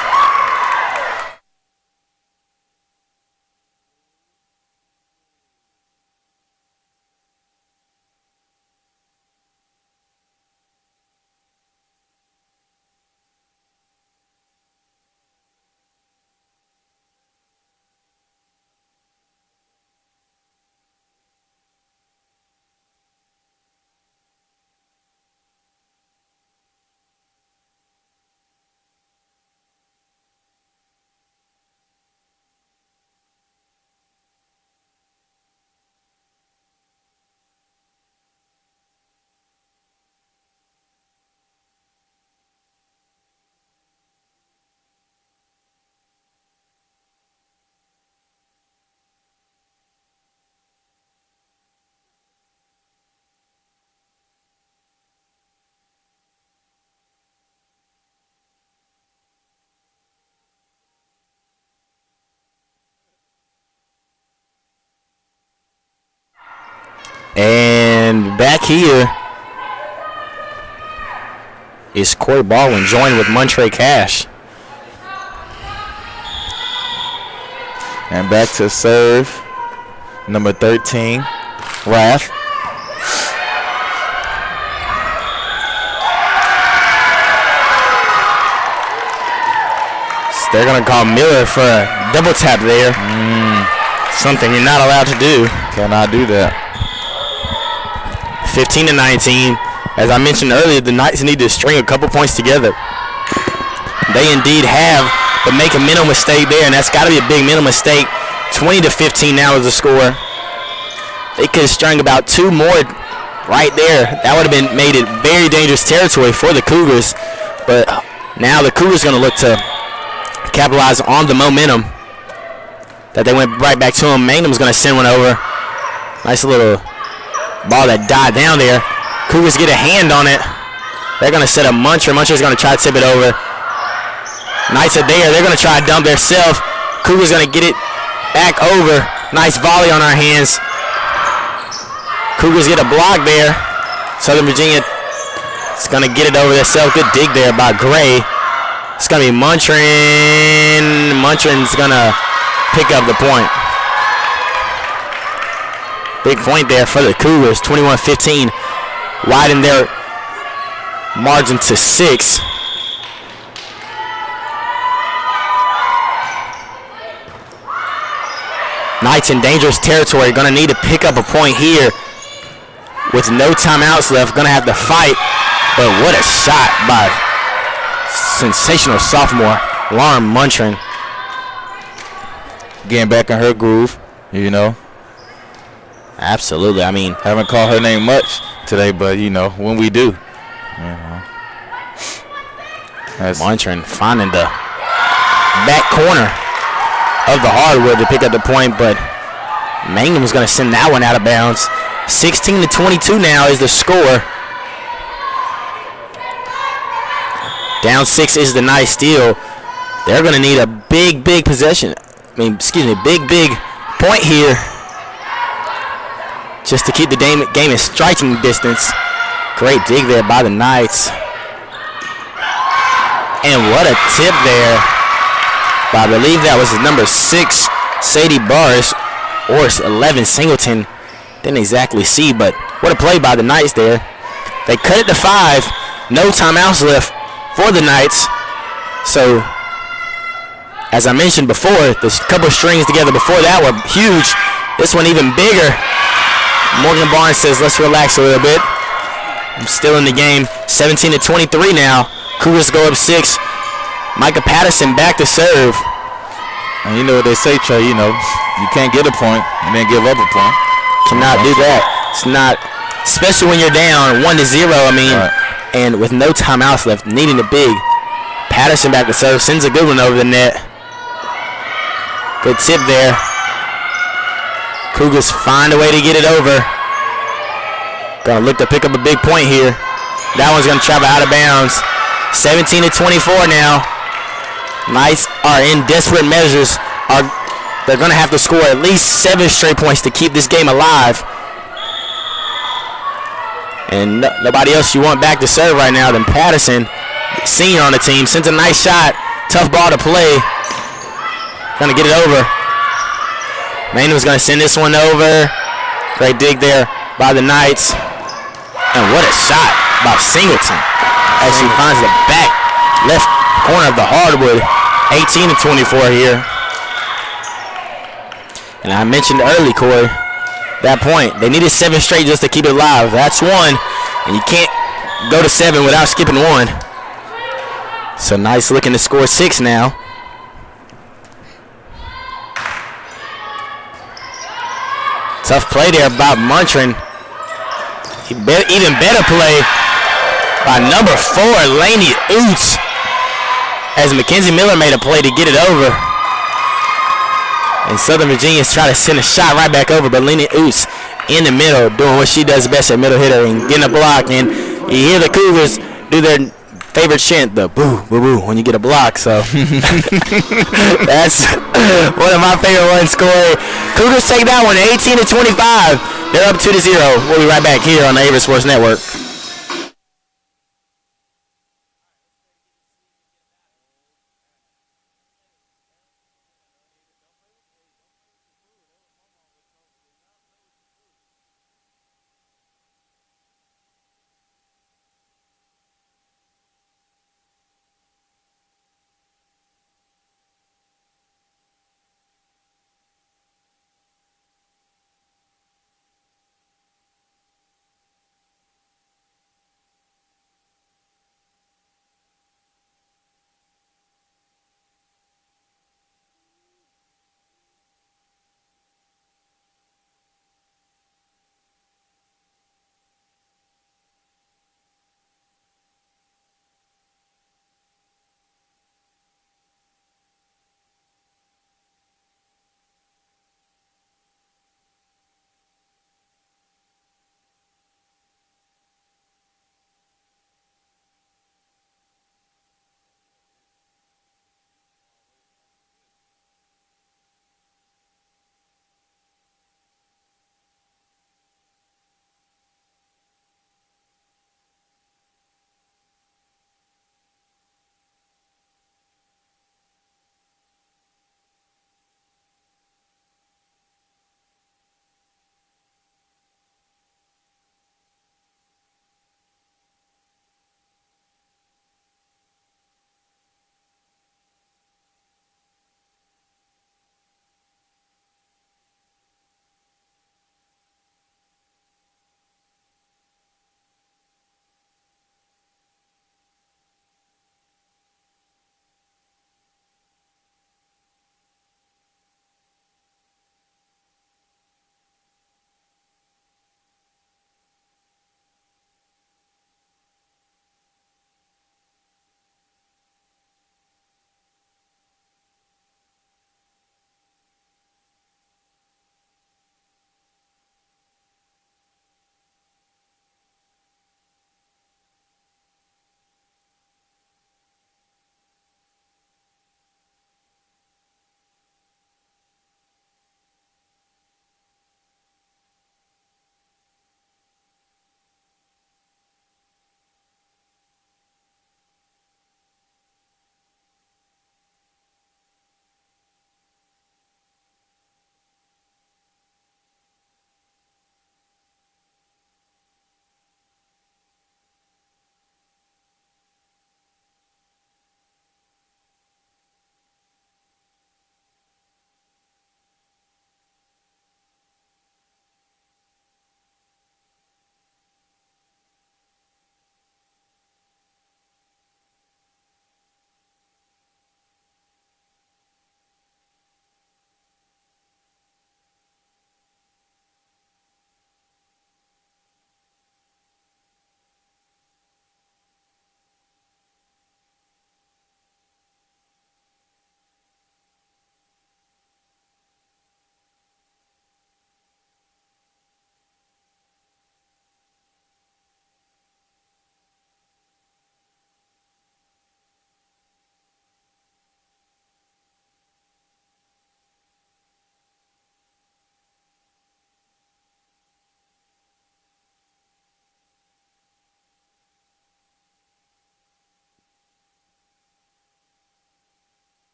And back here is Corey Baldwin joined with Montre Cash. And back to serve, number 13, Rath. They're going to call Miller for a double tap there. Something you're not allowed to do. Cannot do that. 15-19. As I mentioned earlier, the Knights need to string a couple points together. They indeed have, but make a mental mistake there, and that's got to be a big mental mistake. 20-15 now is the score. They could have strung about 2 more right there. That would have made it very dangerous territory for the Cougars. But now the Cougars are going to look to capitalize on the momentum that they went right back to him. Mangum's going to send one over. Nice little ball that died down there. Cougars get a hand on it. They're going to set up Muncher. Muncher's going to try to tip it over. Knights are there. They're going to try to dump themselves. Cougars going to get it back over. Nice volley on our hands. Cougars get a block there. Southern Virginia is going to get it over themselves. Good dig there by Gray. It's going to be Muntrin. Muntrin's going to pick up the point. Big point there for the Cougars. 21-15. Widen their margin to 6. Knights in dangerous territory. Going to need to pick up a point here. With no timeouts left. Going to have to fight. But what a shot by sensational sophomore Lauren Muntrin. Getting back in her groove, you know. Absolutely. I mean, haven't called her name much today, but you know, when we do, you know. Muntrin finding the back corner of the hardwood to pick up the point, but Mangum's going to send that one out of bounds. 16-22 now is the score. Down 6 is the Knights steal. They're going to need a big possession. Big point here. Just to keep the game in striking distance. Great dig there by the Knights. And what a tip there. I believe that was number 6, Sadie Barris, or 11, Singleton. Didn't exactly see, but what a play by the Knights there. They cut it to 5. No timeouts left for the Knights. So, as I mentioned before, the couple strings together before that were huge. This one even bigger. Morgan Barnes says, let's relax a little bit. I'm still in the game. 17-23 now. Cougars go up 6. Micah Patterson back to serve. And you know what they say, Trey, you know, you can't get a point and then give up a point. Cannot do that. It's not, especially when you're down 1-0, I mean, right. And with no timeouts left, needing the big. Patterson back to serve, sends a good one over the net. Good tip there. Cougars find a way to get it over. Gonna look to pick up a big point here. That one's gonna travel out of bounds. 17-24 now. Knights are in desperate measures. They're gonna have to score at least 7 straight points to keep this game alive. And nobody else you want back to serve right now than Patterson, senior on the team. Sends a nice shot. Tough ball to play. Gonna get it over. Maynard's gonna send this one over. Great dig there by the Knights. And what a shot by Singleton as she finds the back left corner of the hardwood. 18-24 here. And I mentioned early, Corey, that point. They needed 7 straight just to keep it alive. That's 1, and you can't go to 7 without skipping 1. So Knights looking to score 6 now. Tough play there by Muntrin. Even better play by number 4, Lainey Oots, as Mackenzie Miller made a play to get it over. And Southern Virginia's trying to send a shot right back over, but Lainey Oots in the middle doing what she does best at middle hitter and getting a block. And you hear the Cougars do their favorite chant, the boo, boo, boo, when you get a block. So that's one of my favorite ones, Corey. Cougars take that one, 18-25. They're up 2-0. We'll be right back here on the Averett Sports Network.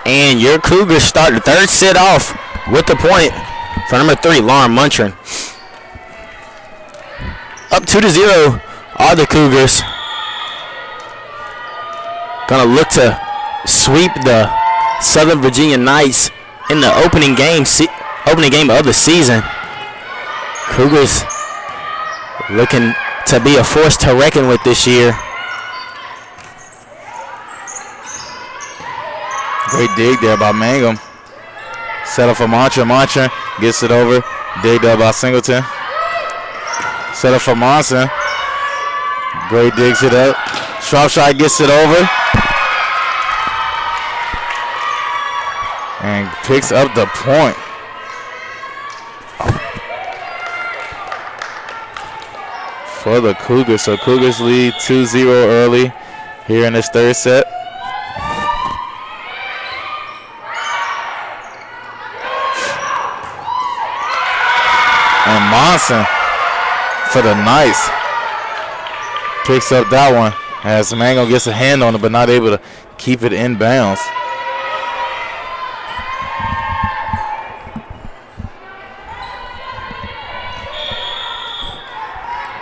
And your Cougars start the third set off with the point for number 3, Lauren Muntrin. Up 2-0 are the Cougars. Gonna look to sweep the Southern Virginia Knights in the opening game of the season. Cougars looking to be a force to reckon with this year. Great dig there by Mangum. Set up for Muntrin. Muntrin gets it over. Dig there by Singleton. Set up for Monson. Great digs it up. Shropshire gets it over. And picks up the point. for the Cougars. So Cougars lead 2-0 early here in this third set. And Monson for the Knights picks up that one as Mango gets a hand on it but not able to keep it in bounds.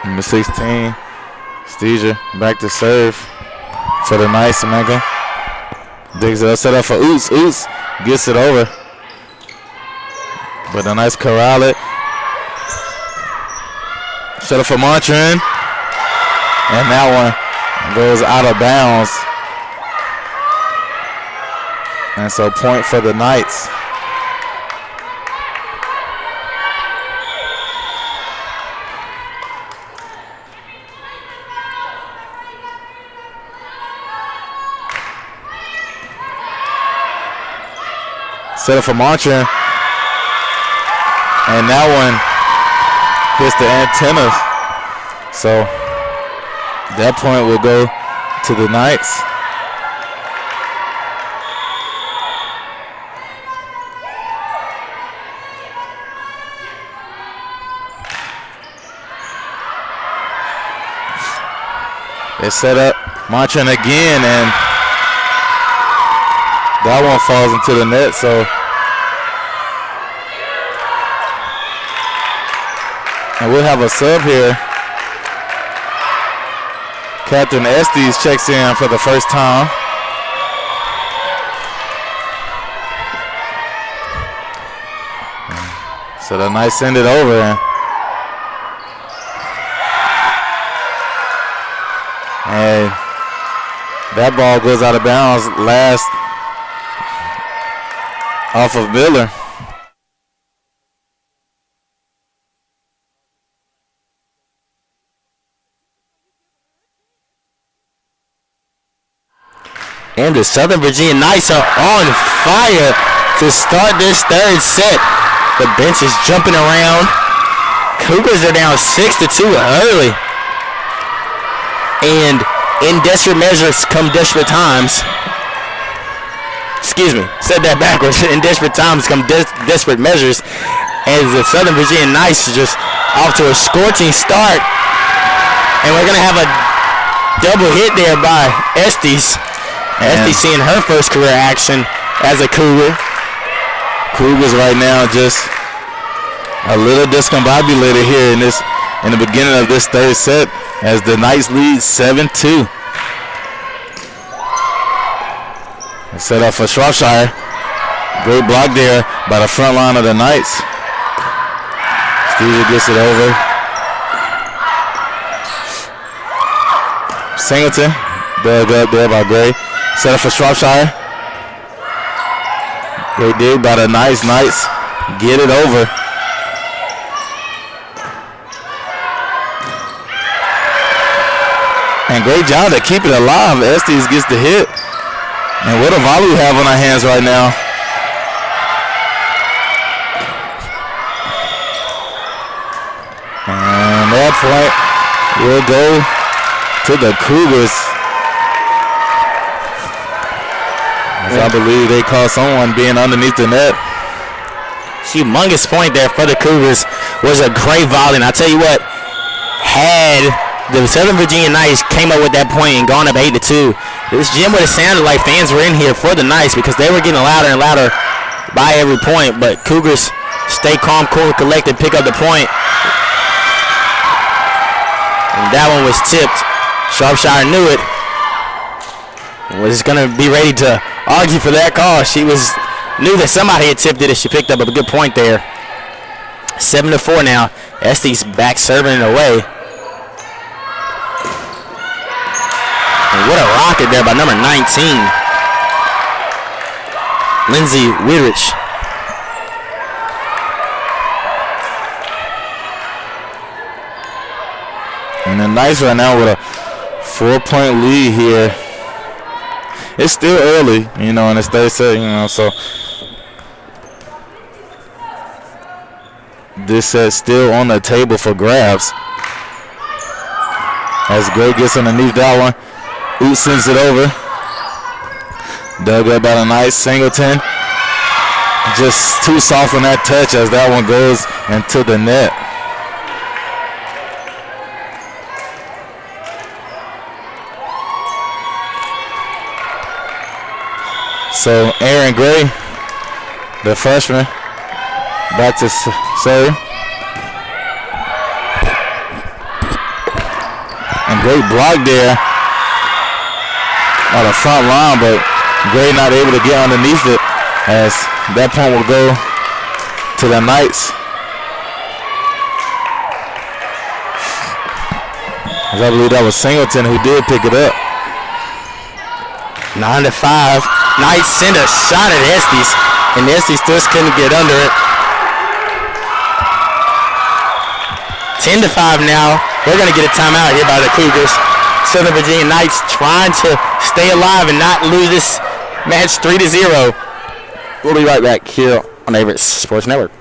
Number 16, Steger back to serve for the Knights. Mango digs it up, set up for Oots. Oots gets it over, but a nice corral it. Set up for Montran, and that one goes out of bounds. And so point for the Knights. Set up for Montran, and that one hits the antennas. So that point will go to the Knights. They set up Montran again, and that one falls into the net. So and we'll have a sub here. Captain Estes checks in for the first time. So the Knights send it over. And that ball goes out of bounds last off of Miller. And the Southern Virginia Knights are on fire to start this third set. The bench is jumping around. Cougars are down 6-2 early. And in desperate measures come desperate times. Excuse me, said that backwards. In desperate times come desperate measures. As the Southern Virginia Knights are just off to a scorching start. And we're going to have a double hit there by Estes. Estes seeing her first career action as a Cougar. Cougars right now just a little discombobulated here in the beginning of this third set as the Knights lead 7-2. Set up for Shropshire. Great block there by the front line of the Knights. Steger gets it over. Singleton dug up there by Gray. Set up for Shropshire. Great dig by the Knights. Knights get it over. And great job to keep it alive. Estes gets the hit. And what a volley we have on our hands right now. And that point will go to the Cougars. I believe they caught someone being underneath the net. Humongous point there for the Cougars. Was a great volley. And I'll tell you what, had the Southern Virginia Knights came up with that point and gone up 8-2, this gym would have sounded like fans were in here for the Knights because they were getting louder and louder by every point. But Cougars stay calm, cool, collected, pick up the point. And that one was tipped. Shropshire knew it. Was going to be ready to argue for that call. She knew that somebody had tipped it and she picked up a good point there. 7-4 now. Estes back serving it away. And what a rocket there by number 19. Lindsay Whitridge. And the Knights right now with a 4-point lead here. It's still early, in this third set, so this set's still on the table for grabs. As Gray gets underneath that one. Oot sends it over. Dug up by the nice Singleton. Just too soft on that touch as that one goes into the net. So Aaron Gray, the freshman, back to serve. And great block there on the front line, but Gray not able to get underneath it as that point will go to the Knights. I believe that was Singleton who did pick it up. 9-5. Knights send a shot at Estes, and Estes just couldn't get under it. 10-5 now. We're going to get a timeout here by the Cougars. Southern Virginia Knights trying to stay alive and not lose this match 3-0. We'll be right back here on Averett Sports Network.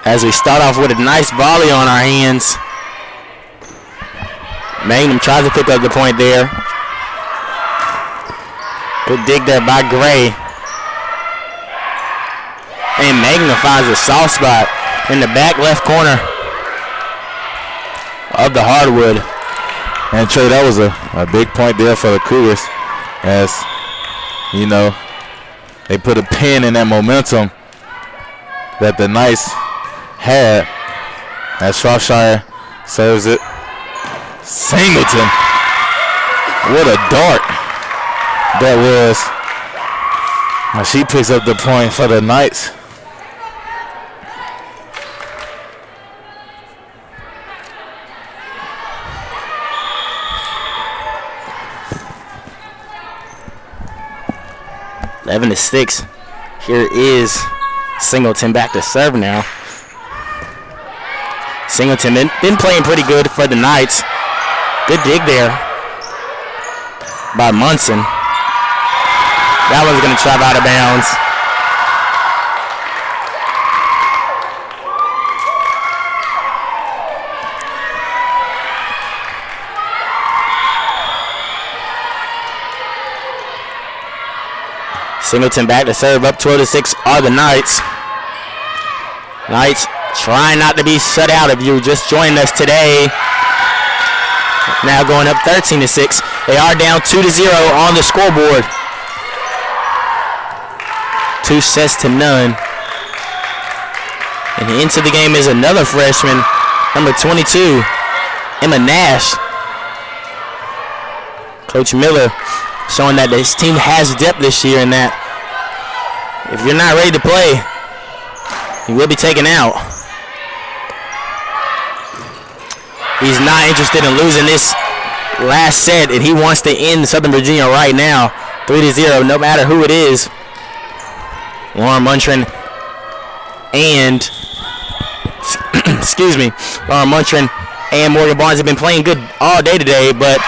As we start off with a nice volley on our hands. Magnum tries to pick up the point there. Good dig there by Gray. And Magnum finds a soft spot in the back left corner of the hardwood. And Trey, that was a big point there for the Cougars, as you know, they put a pin in that momentum that the Knights had. As Shropshire serves it. Singleton. What a dart that was. Now she picks up the point for the Knights. Eleven to 6. Here is Singleton back to serve now. Singleton been playing pretty good for the Knights. Good dig there by Munson. That one's going to trap out of bounds. Singleton back to serve. Up 12 to 6 are the Knights. Knights trying not to be shut out. If you just joined us today, now going up 13 to 6. They are down 2-0 on the scoreboard. 2 sets to none. And into the game is another freshman, number 22, Emma Nash. Coach Miller showing that this team has depth this year, and that if you're not ready to play, you will be taken out. He's not interested in losing this last set, and he wants to end Southern Virginia right now. 3-0, no matter who it is. Lauren Muntrin and Lauren Muntrin and Morgan Barnes have been playing good all day today, but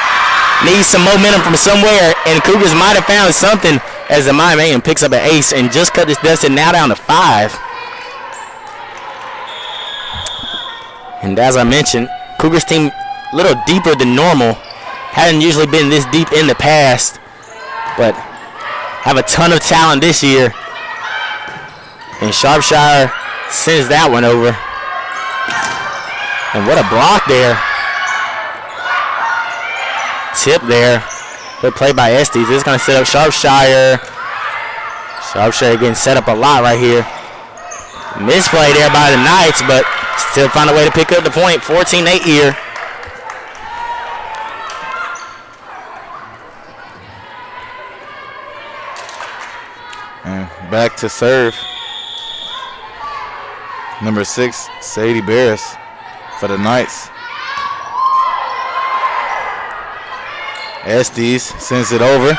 needs some momentum from somewhere, and Cougars might have found something as the Miami picks up an ace and just cut this deficit now down to 5. And as I mentioned, Cougars team a little deeper than normal. Hadn't usually been this deep in the past, but have a ton of talent this year. And Shropshire sends that one over. And what a block there. Tip there. Good play by Estes. This is going to set up Shropshire. Shropshire getting set up a lot right here. Misplay there by the Knights, but still find a way to pick up the point. 14-8 here. And back to serve. Number 6, Sadie Barris for the Knights. Estes sends it over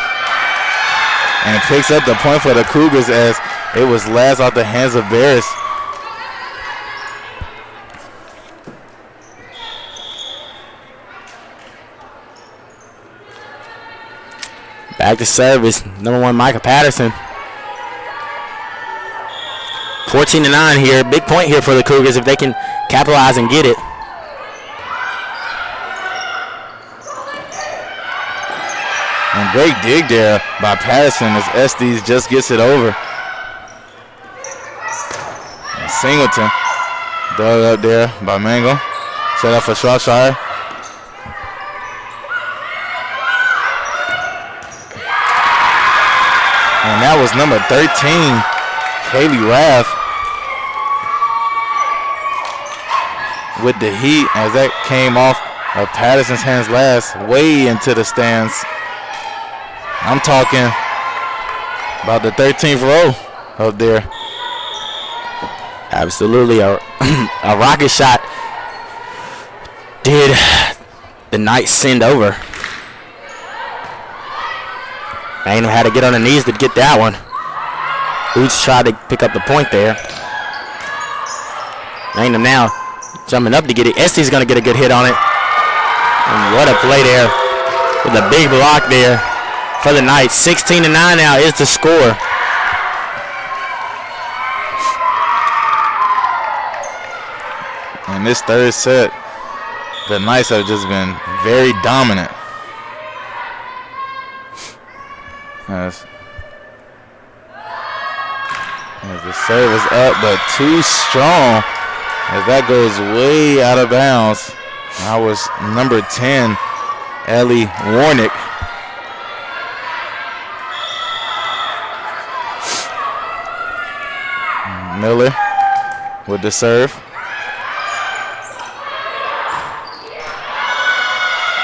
and picks up the point for the Cougars as it was last off the hands of Barris. Back to service, number 1, Micah Patterson. 14-9 here. Big point here for the Cougars if they can capitalize and get it. And great dig there by Patterson as Estes just gets it over. And Singleton dug up there by Mangle. Set up for Shropshire. And that was number 13, Kaylee Rath, with the heat as that came off of Patterson's hands last, way into the stands. I'm talking about the 13th row up there. Absolutely a rocket shot did the Knights send over. Magnum had to get on the knees to get that one. Boots tried to pick up the point there. Magnum now jumping up to get it. Estes going to get a good hit on it. And what a play there with a big block there for the Knights. 16-9 now is the score. In this third set, the Knights have just been very dominant. As the serve is up, but too strong as that goes way out of bounds. That was number 10, Ellie Warnick. Miller with the serve.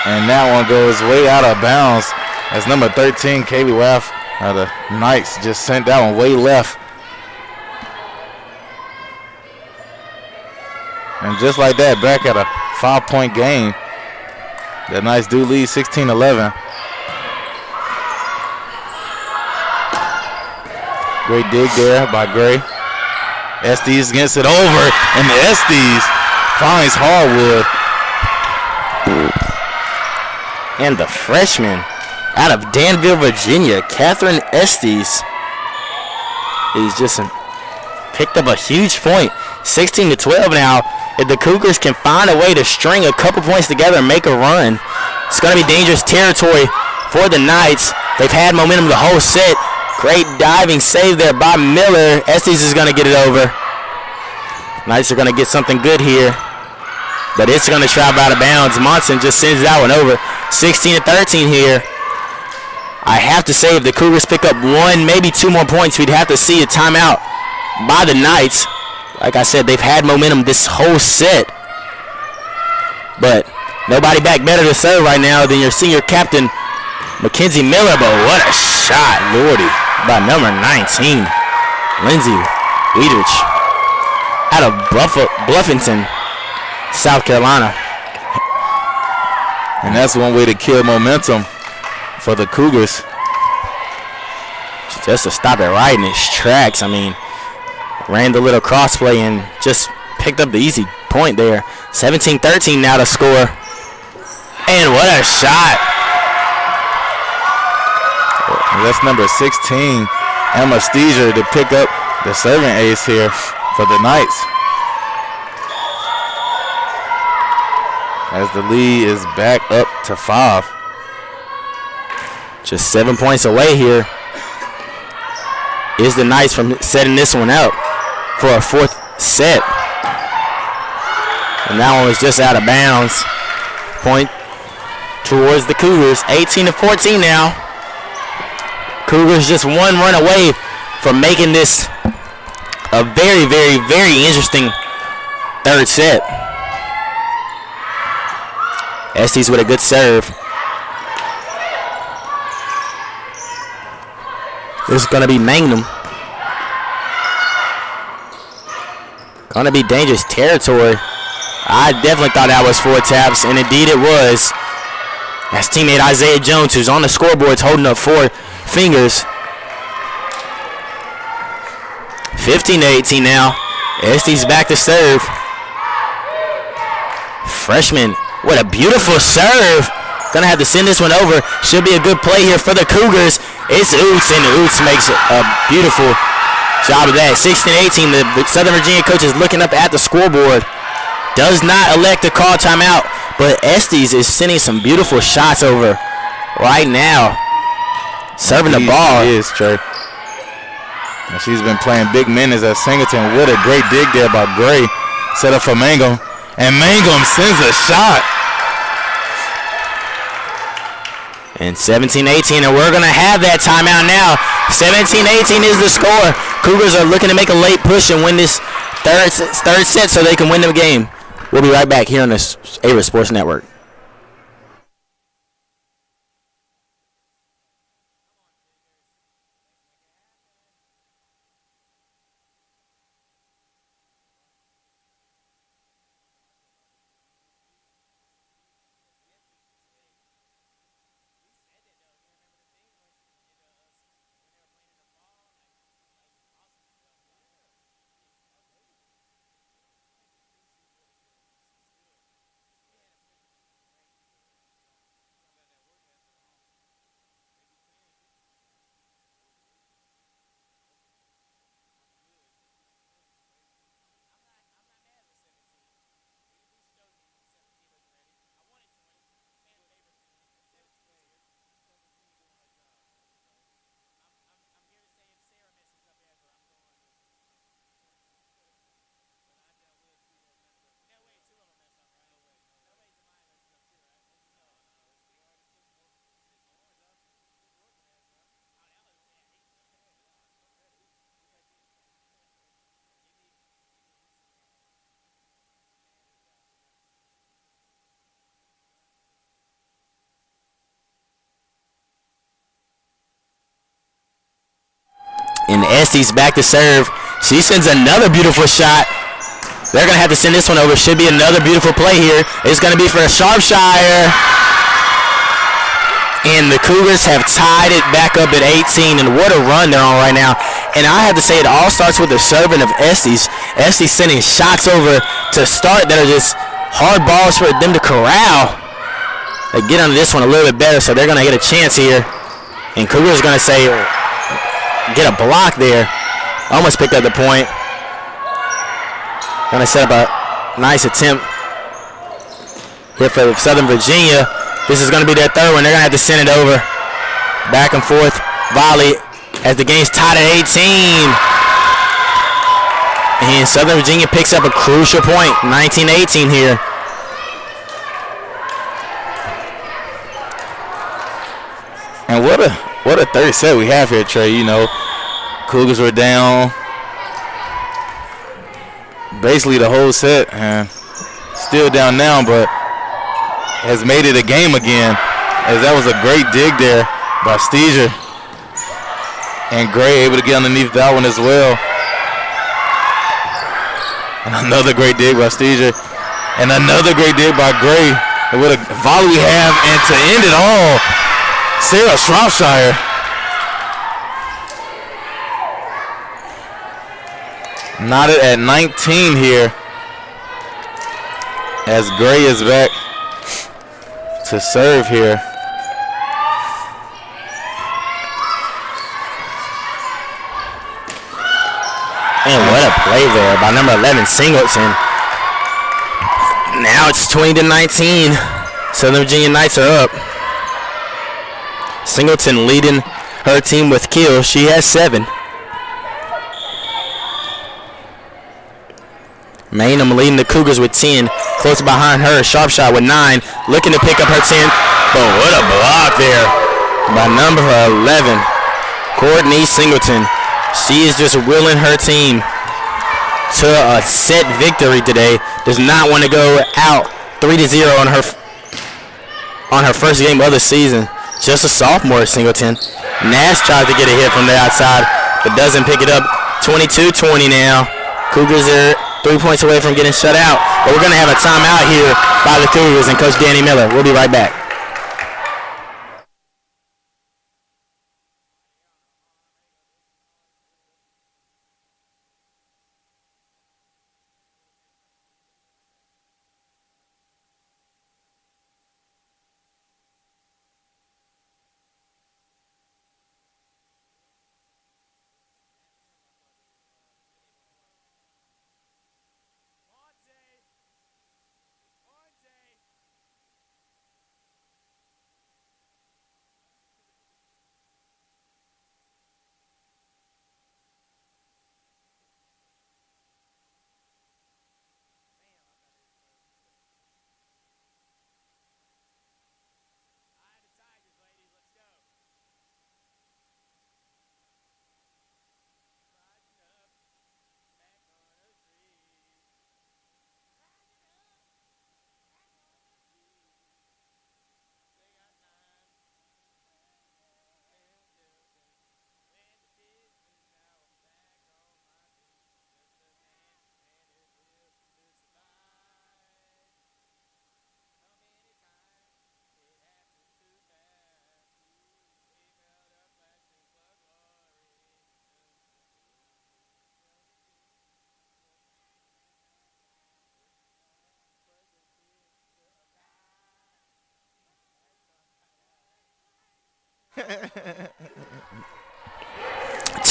And that one goes way out of bounds as number 13, Kaylee Rath, the Knights just sent that one way left. And just like that, back at a 5-point game. The Knights do lead 16-11. Great dig there by Gray. Estes gets it over, and the Estes finds Hardwood. And the freshman out of Danville, Virginia, Catherine Estes, he's just picked up a huge point. 16-12 now. If the Cougars can find a way to string a couple points together and make a run, it's going to be dangerous territory for the Knights. They've had momentum the whole set. Great diving save there by Miller. Estes is going to get it over. Knights are going to get something good here, but it's going to travel out of bounds. Monson just sends that one over. 16-13 here. I have to say, if the Cougars pick up 1, maybe 2 more points, we'd have to see a timeout by the Knights. Like I said, they've had momentum this whole set, but nobody back better to serve right now than your senior captain, Mackenzie Miller. But what a shot, Lordy, by number 19, Lindsay Weidrich, out of Bluffington, South Carolina. And that's one way to kill momentum for the Cougars. Just to stop it right in its tracks. I mean, ran the little crossplay and just picked up the easy point there. 17-13 now to score. And what a shot And that's number 16, Emma Steger, to pick up the serving ace here for the Knights. As the lead is back up to 5. Just 7 points away here is the Knights from setting this one up for a 4th set. And that one was just out of bounds. Point towards the Cougars. 18-14 now. Cougars just one run away from making this a very, very, very interesting 3rd set. Estes with a good serve. This is going to be Magnum. Going to be dangerous territory. I definitely thought that was 4 taps, and indeed it was. That's teammate Isaiah Jones, who's on the scoreboards holding up 4 fingers. 15-18 now. Estes back to serve. Freshman, what a beautiful serve. Gonna have to send this one over. Should be a good play here for the Cougars. It's Oots, and Oots makes a beautiful job of that. 16-18, the Southern Virginia coach is looking up at the scoreboard. Does not elect to call timeout, but Estes is sending some beautiful shots over right now. Serving the ball. She is, Trey. And she's been playing big minutes at Singleton. What a great dig there by Gray. Set up for Mangum. And Mangum sends a shot. And 17-18, and we're going to have that timeout now. 17-18 is the score. Cougars are looking to make a late push and win this third set so they can win the game. We'll be right back here on the Averett Sports Network. And Estes back to serve. She sends another beautiful shot. They're going to have to send this one over. Should be another beautiful play here. It's going to be for a Sharpshire. And the Cougars have tied it back up at 18. And what a run they're on right now. And I have to say it all starts with the serving of Estes. Estes sending shots over to start that are just hard balls for them to corral. They get under this one a little bit better, so they're going to get a chance here. And Cougars going to say, get a block there. Almost picked up the point. Going to set up a nice attempt here for Southern Virginia. This is going to be their third one. They're going to have to send it over. Back and forth volley as the game's tied at 18. And Southern Virginia picks up a crucial point. 19-18 here. And what a third set we have here, Trey. You know, Cougars were down basically the whole set, and still down now, but has made it a game again, as that was a great dig there by Steger. And Gray able to get underneath that one as well. And another great dig by Steger. And another great dig by Gray. And what a volley we have, and to end it all, Sarah Shropshire. Knotted at 19 here, as Gray is back to serve here. And what a play there by number 11, Singleton. Now it's 20-19. Southern Virginia Knights are up. Singleton leading her team with kills. She has 7. Maynham leading the Cougars with 10. Close behind her, Sharp Shot with 9. Looking to pick up her 10. But what a block there by number 11, Courtney Singleton. She is just willing her team to a set victory today. Does not want to go out 3-0 on her first game of the season. Just a sophomore, Singleton. Nash tries to get a hit from the outside, but doesn't pick it up. 22-20 now. Cougars are 3 points away from getting shut out. But we're going to have a timeout here by the Cougars and Coach Danny Miller. We'll be right back.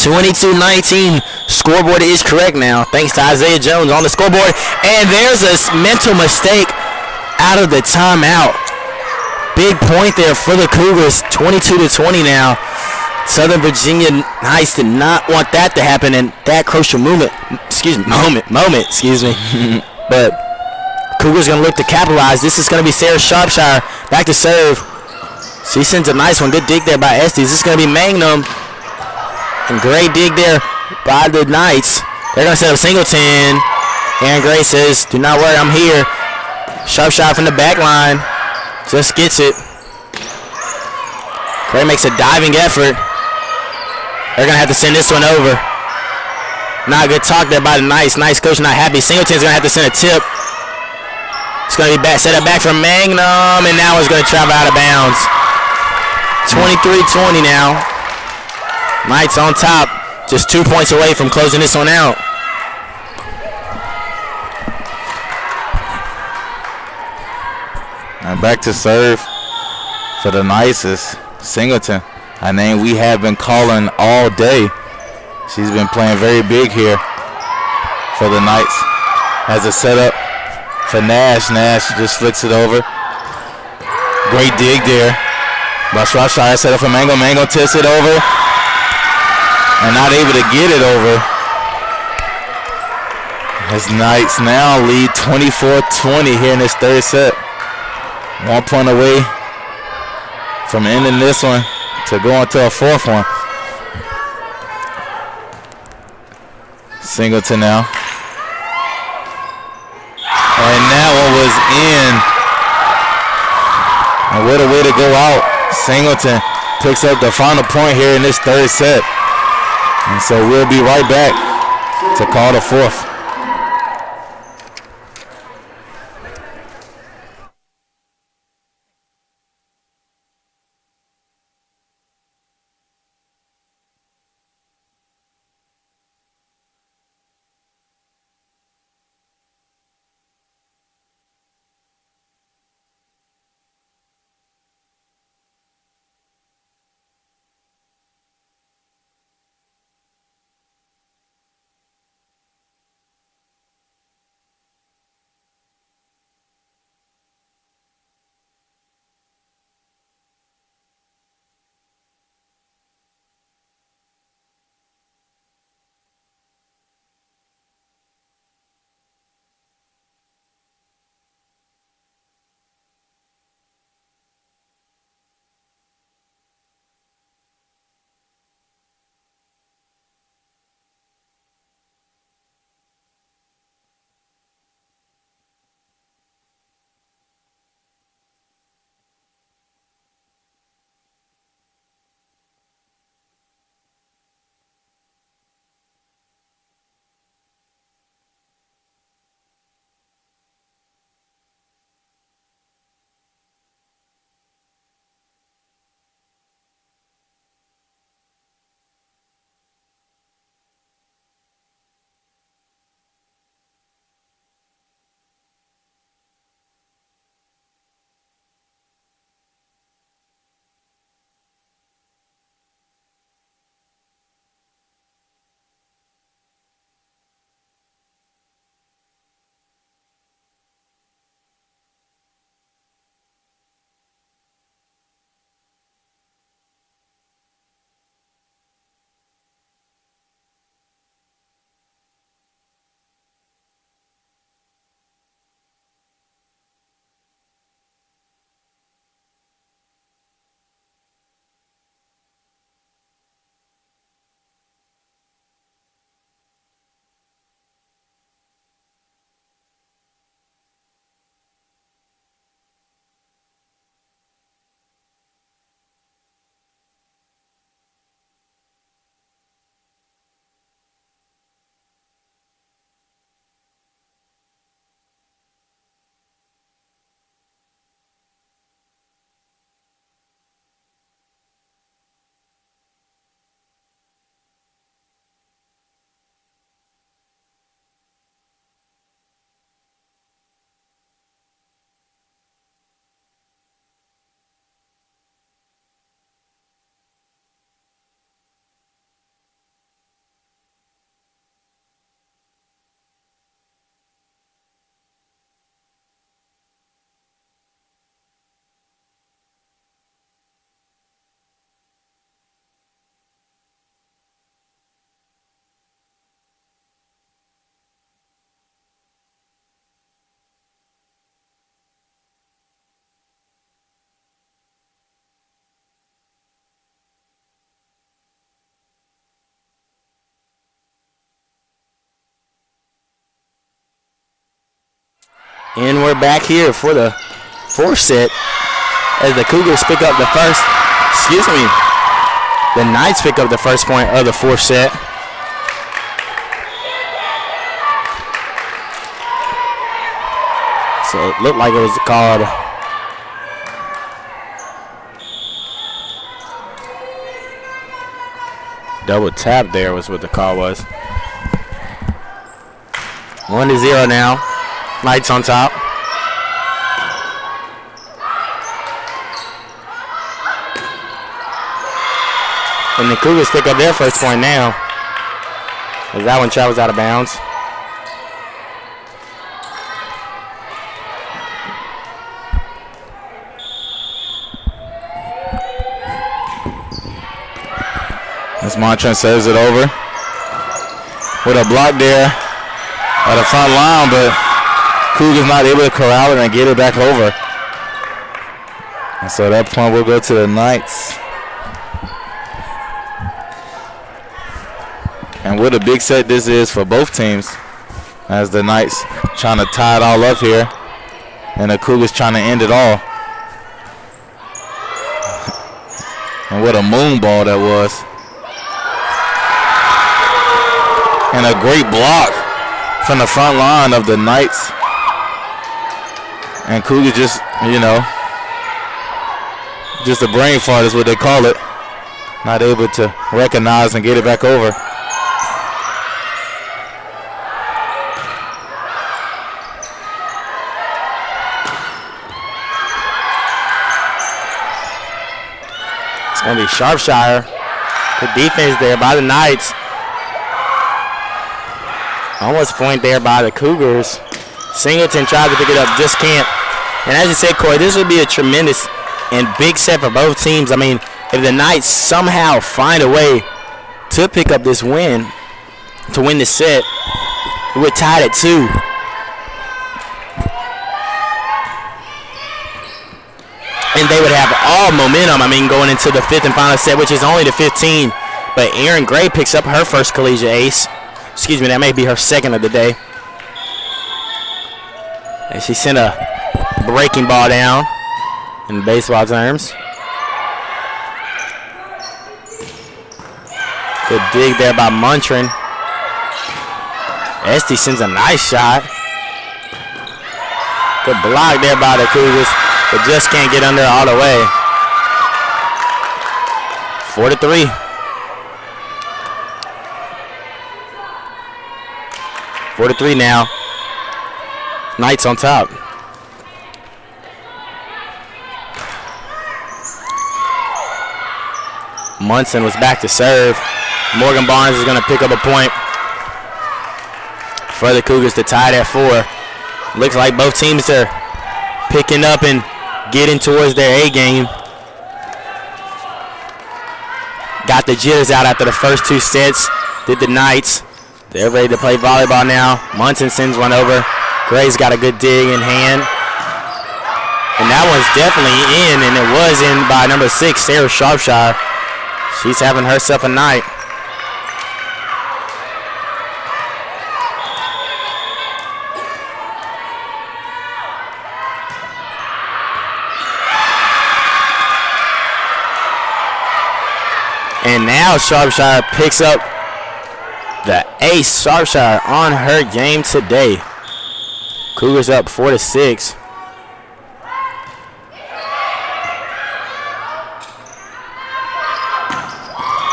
(22-19). Scoreboard is correct now, thanks to Isaiah Jones on the scoreboard. And there's a mental mistake out of the timeout. Big point there for the Cougars. 22-20 now. Southern Virginia Knights did not want that to happen in that crucial moment. But Cougars gonna look to capitalize. This is gonna be Sarah Sharpshire back to serve. She sends a nice one. Good dig there by Estes. This is gonna be Magnum. And great dig there by the Knights. They're gonna set up Singleton. Aaron Gray says, "Do not worry, I'm here." Sharp shot from the back line. Just gets it. Gray makes a diving effort. They're gonna have to send this one over. Not a good talk there by the Knights. Knights coach not happy. Singleton's gonna have to send a tip. It's gonna be set up back from Magnum, and now it's gonna travel out of bounds. 23-20 now. Knights on top, just 2 points away from closing this one out. And back to serve for the Knights is Singleton, a name we have been calling all day. She's been playing very big here for the Knights. Has a setup for Nash. Nash just flicks it over. Great dig there by Shropshire. Set up for Mango. Mango tips it over. And not able to get it over. As Knights now lead 24-20 here in this third set. 1 point away from ending this one to go into a fourth one. Singleton now. And that one was in. And what a way to go out. Singleton picks up the final point here in this third set. And so we'll be right back to call the fourth. And we're back here for the fourth set as the Cougars pick up the first, the Knights pick up the first point of the fourth set. So it looked like it was called double tap there was what the call was. 1-0 now. Knights on top. And the Cougars pick up their first point now, as that one travels out of bounds. As Montran serves it over with a block there at the front line, but Cougars not able to corral it and get it back over. And so that point will go to the Knights. And what a big set this is for both teams, as the Knights trying to tie it all up here and the Cougars trying to end it all. And what a moon ball that was. And a great block from the front line of the Knights. And Cougars just, just a brain fart is what they call it. Not able to recognize and get it back over. It's going to be Sharpshire. Good defense there by the Knights. Almost point there by the Cougars. Singleton tried to pick it up, just can't. And as you said, Corey, this would be a tremendous and big set for both teams. I mean, if the Knights somehow find a way to pick up this win, to win the set, we're tied at 2. And they would have all momentum, going into the 5th and final set, which is only the 15. But Erin Gray picks up her first collegiate ace. Excuse me, that may be her second of the day. And she sent a breaking ball down in baseball terms. Good dig there by Montran. Esty sends a nice shot. Good block there by the Cougars, but just can't get under all the way. 4-3. 4-3 now. Knights on top. Munson was back to serve. Morgan Barnes is going to pick up a point for the Cougars to tie it at 4. Looks like both teams are picking up and getting towards their A game. Got the jitters out after the first 2 sets. Did the Knights. They're ready to play volleyball now. Munson sends one over. Gray's got a good dig in hand. And that one's definitely in, and it was in by number 6, Sarah Sharpshire. She's having herself a night. And now Sharpshire picks up the ace. Sharpshire on her game today. Cougars up 4-6.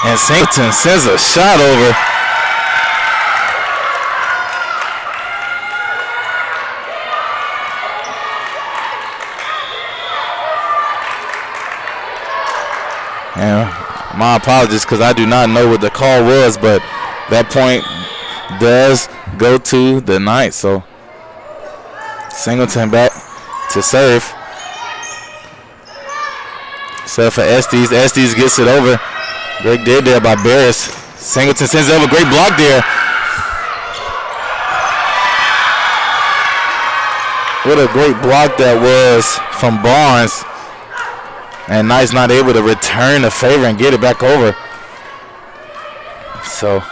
And Singleton sends a shot over. And my apologies, because I do not know what the call was, but that point does go to the Knights. So Singleton back to serve. Serve for Estes. Estes gets it over. Great dig there by Barris. Singleton sends it over. Great block there. What a great block that was from Barnes. And Knights not able to return the favor and get it back over. So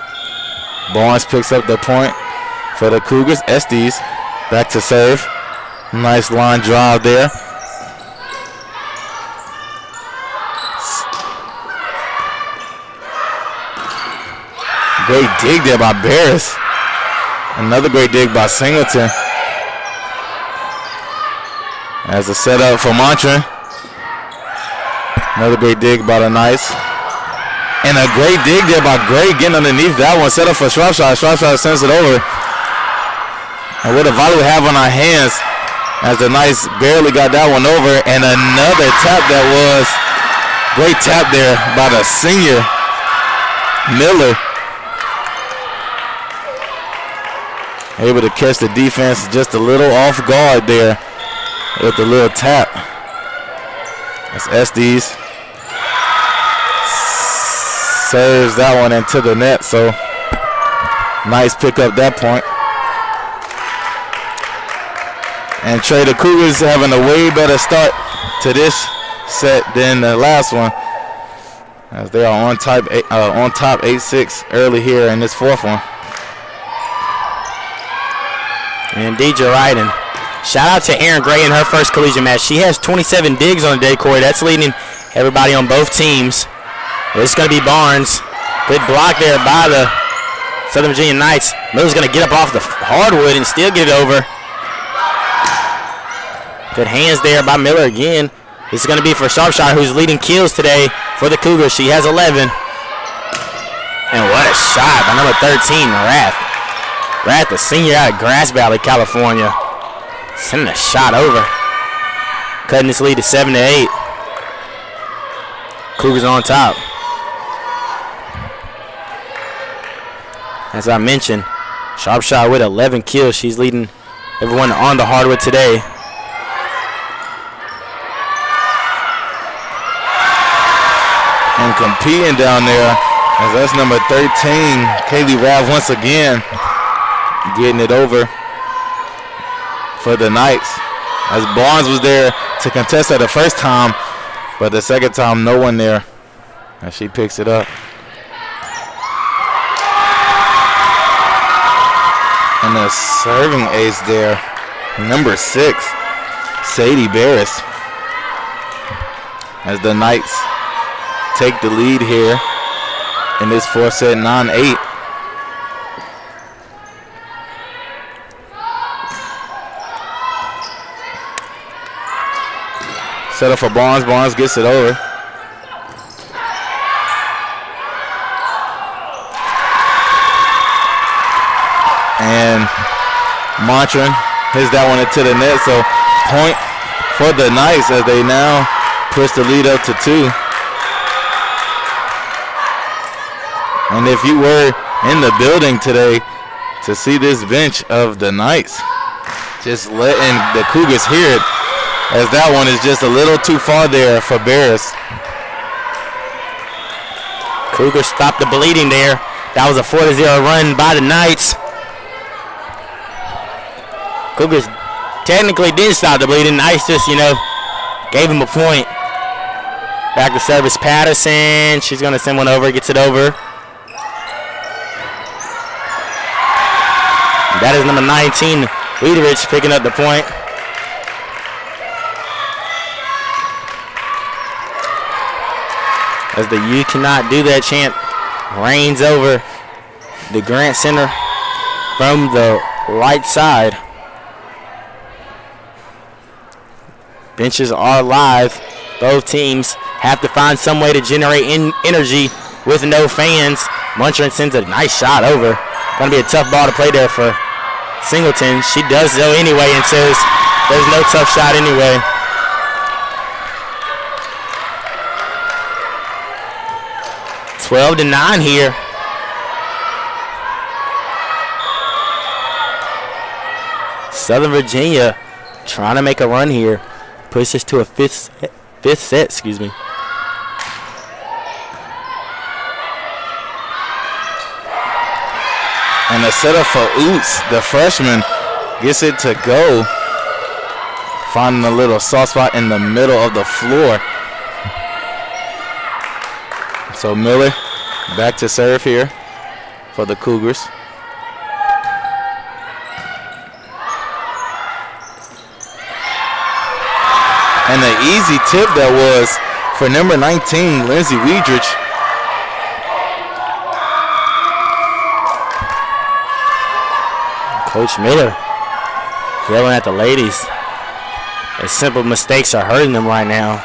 Barnes picks up the point for the Cougars. Estes back to serve. Nice line drive there. Great dig there by Barris. Another great dig by Singleton. As a setup for Montran. Another great dig by the Knights. And a great dig there by Gray getting underneath that one. Set up for Shropshire. Shropshire sends it over. And what a volley we have on our hands as the Knights barely got that one over. And another tap that was great tap there by the senior Miller. Able to catch the defense just a little off guard there with the little tap. That's Estes. Serves that one into the net, so nice pick up that point. And Trey, the Cougars having a way better start to this set than the last one, as they are on top 8-6 early here in this fourth one. Indeed, you're right. And shout out to Erin Gray in her first collegiate match. She has 27 digs on the day, Corey. That's leading everybody on both teams. It's going to be Barnes. Good block there by the Southern Virginia Knights. Miller's going to get up off the hardwood and still get it over. Good hands there by Miller again. This is going to be for Shropshire, who's leading kills today for the Cougars. She has 11. And what a shot by number 13, Rath. Rath, the senior out of Grass Valley, California. Sending a shot over. Cutting this lead to 7-8. Cougars on top. As I mentioned, Shropshire with 11 kills. She's leading everyone on the hardwood today. And competing down there, as that's number 13, Kaylee Rav once again getting it over for the Knights. As Barnes was there to contest her the first time, but the second time no one there as she picks it up. And a serving ace there, number 6, Sadie Barris, as the Knights take the lead here in this fourth set, 9-8. Set up for Barnes. Barnes gets it over. And Montran hits that one into the net. So point for the Knights as they now push the lead up to 2. And if you were in the building today to see this bench of the Knights, just letting the Cougars hear it, as that one is just a little too far there for Barris. Cougars stopped the bleeding there. That was a 4-0 run by the Knights. Cougars technically didn't stop the bleeding. Knights just, gave him a point. Back to service, Patterson. She's going to send one over, gets it over. That is number 19, Wiederich, picking up the point. As the "You Cannot Do That" chant reigns over the Grant Center from the right side. Benches are live. Both teams have to find some way to generate energy with no fans. Montran sends a nice shot over. Going to be a tough ball to play there for Singleton. She does so anyway and says there's no tough shot anyway. (12-9) here. Southern Virginia trying to make a run here. Push this to a fifth set, excuse me. And a setup for Oots, the freshman, gets it to go. Finding a little soft spot in the middle of the floor. So Miller back to serve here for the Cougars. And the easy tip that was for number 19, Lindsay Weidrich. Coach Miller yelling at the ladies. The simple mistakes are hurting them right now.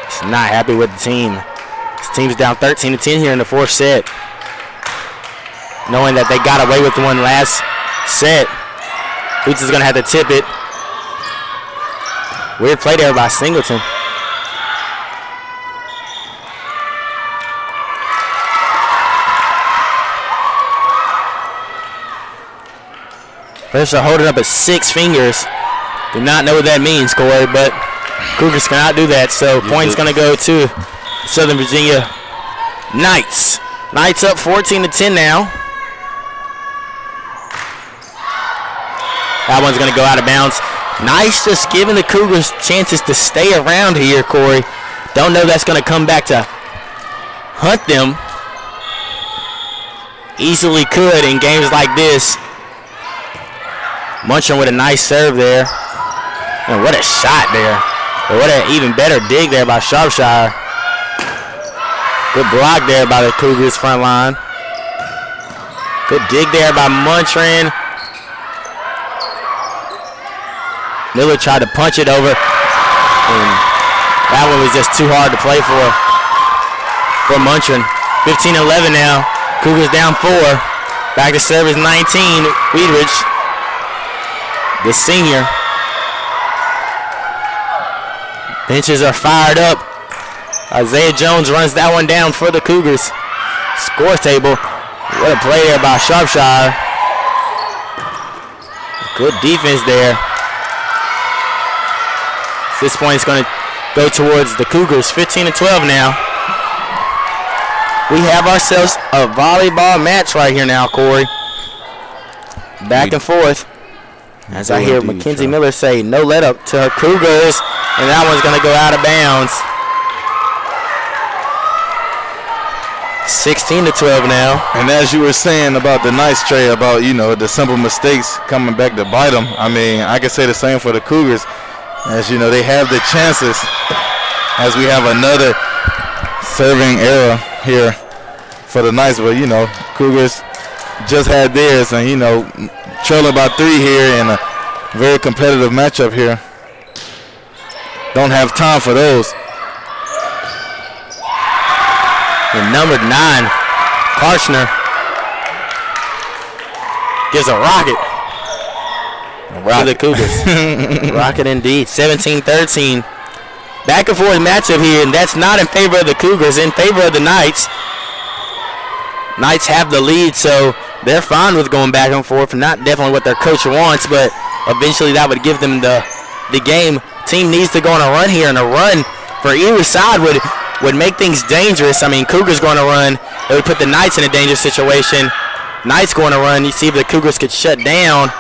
She's not happy with the team. This team's down 13-10 here in the fourth set. Knowing that they got away with one last set, Hoots is going to have to tip it. Weird play there by Singleton. Pressure holding up at 6 fingers. Do not know what that means, Corey, but Cougars cannot do that. So point's going to go to Southern Virginia Knights. Knights up 14-10 now. That one's going to go out of bounds. Knights just giving the Cougars chances to stay around here, Corey. Don't know that's going to come back to hunt them. Easily could in games like this. Munchkin with a nice serve there. And what a shot there. But what an even better dig there by Shropshire. Good block there by the Cougars front line. Good dig there by Munchkin. Miller tried to punch it over, and that one was just too hard to play for Munchkin. 15-11 now. Cougars down 4. Back to service 19. Weidrich, the senior. Benches are fired up. Isaiah Jones runs that one down for the Cougars. Score table. What a play there by Shropshire. Good defense there. This point is going to go towards the Cougars. 15-12 now. We have ourselves a volleyball match right here now, Corey. Back and forth. As I hear Mackenzie Miller say, no let up to her Cougars. And that one's going to go out of bounds. 16-12 now. And as you were saying about the Knights, Trey, about, the simple mistakes coming back to bite them, I mean, I can say the same for the Cougars. As you know, they have the chances as we have another serving error here for the Knights. But, Cougars just had theirs and, trailing by 3 here in a very competitive matchup here. Don't have time for those. And number 9, Karchner, gives a rocket. To the Cougars. Rocket indeed. 17-13. Back and forth matchup here, and that's not in favor of the Cougars, in favor of the Knights. Knights have the lead, so they're fine with going back and forth. Not definitely what their coach wants, but eventually that would give them the game. Team needs to go on a run here, and a run for either side would make things dangerous. I mean, Cougars going to run. It would put the Knights in a dangerous situation. Knights going to run. You see if the Cougars could shut down.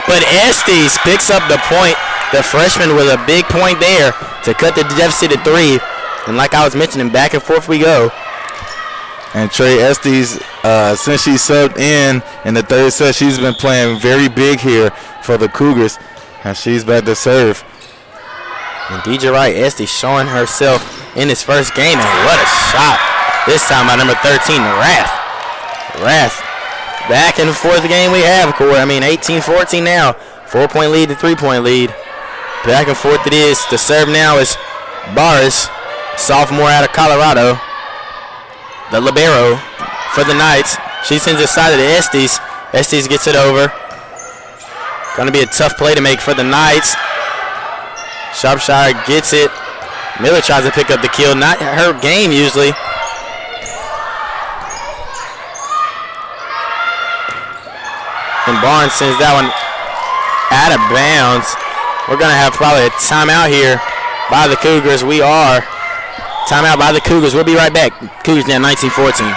But Estes picks up the point. The freshman with a big point there to cut the deficit to 3. And like I was mentioning, back and forth we go. And Trey Estes, since she subbed in the third set, she's been playing very big here for the Cougars. And she's back to serve. Indeed, you're right. Estes showing herself in his first game. And what a shot. This time by number 13, Rath. Back in the fourth game we have, Corey. I mean, 18-14 now. 4-point lead to 3-point lead. Back and forth it is. The serve now is Barris, sophomore out of Colorado. The libero for the Knights. She sends it side to Estes. Estes gets it over. Going to be a tough play to make for the Knights. Shropshire gets it. Miller tries to pick up the kill. Not her game usually. And Barnes sends that one out of bounds. We're going to have probably a timeout here by the Cougars. We are. Timeout by the Cougars. We'll be right back. Cougars now 19-14.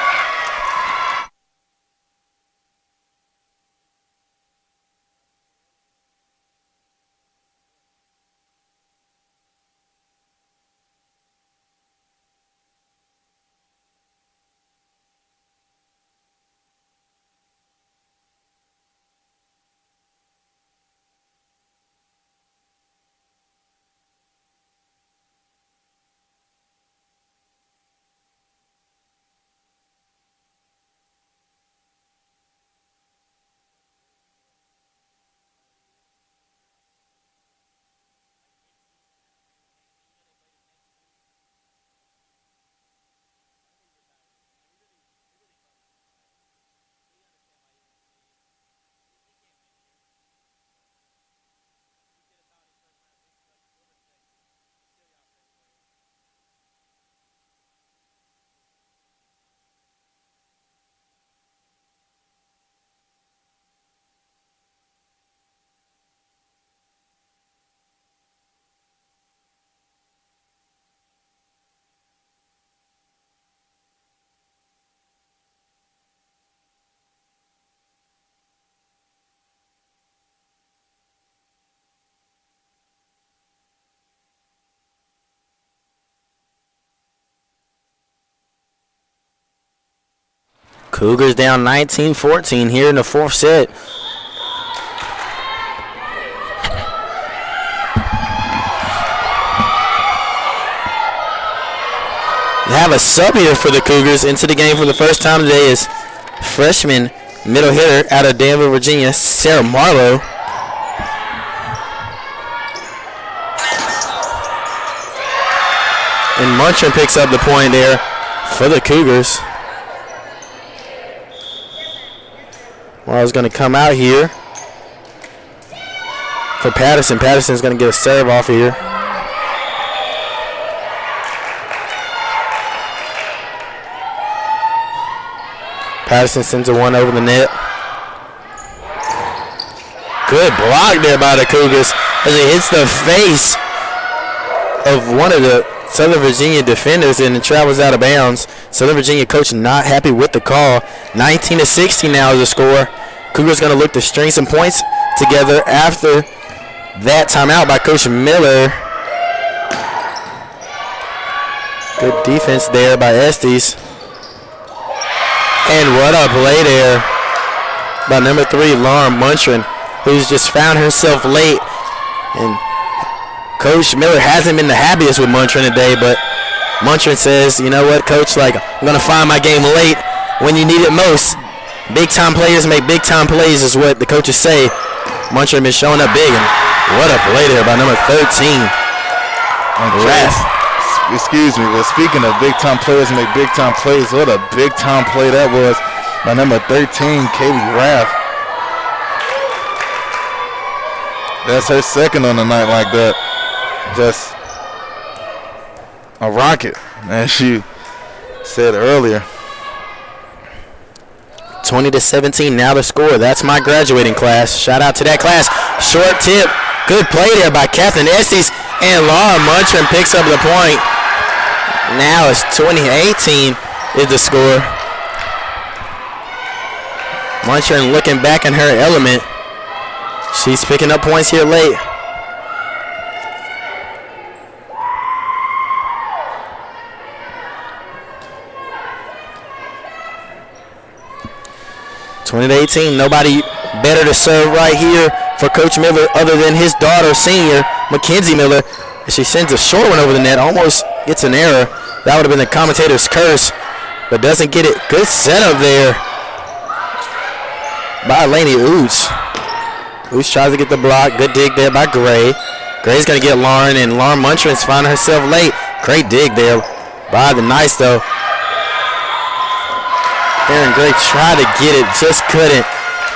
Cougars down 19-14 here in the fourth set. We have a sub here for the Cougars into the game for the first time today is freshman middle hitter out of Danville, Virginia, Sarah Marlowe. And Muntrin picks up the point there for the Cougars. Marlowe's going to come out here for Patterson. Patterson's going to get a serve off here. Patterson sends a one over the net. Good block there by the Cougars as it hits the face of one of the Southern Virginia defenders and it travels out of bounds. Southern Virginia coach not happy with the call. 19-16 now is the score. Cougars going to look to string some points together after that timeout by Coach Miller. Good defense there by Estes. And what a play there by number 3, Lauren Muntrin, who's just found herself late. And Coach Miller hasn't been the happiest with Muntrin today, but Muntrin says, you know what, Coach, like, I'm going to find my game late when you need it most. Big-time players make big-time plays is what the coaches say. Muntrin been showing up big, and what a play there by number 13. Rath. Excuse me, but speaking of big-time players make big-time plays, what a big-time play that was by number 13, Kaylee Rath. That's her second on the night like that. Just a rocket, as you said earlier. 20-17 now the score. That's my graduating class. Shout out to that class. Short tip. Good play there by Kathleen Estes, and Laura Muntrin picks up the point. Now it's 20-18 is the score. Muntrin looking back in her element. She's picking up points here late. Nobody better to serve right here for Coach Miller other than his daughter, senior Mackenzie Miller. She sends a short one over the net, almost gets an error. That would have been the commentator's curse, but doesn't get it. Good setup there by Lainey Oots. Oots tries to get the block. Good dig there by Gray. Gray's going to get Lauren, and Lauren Muntrin's finding herself late. Great dig there by the Knights, though. Aaron Gray tried to get it, just couldn't.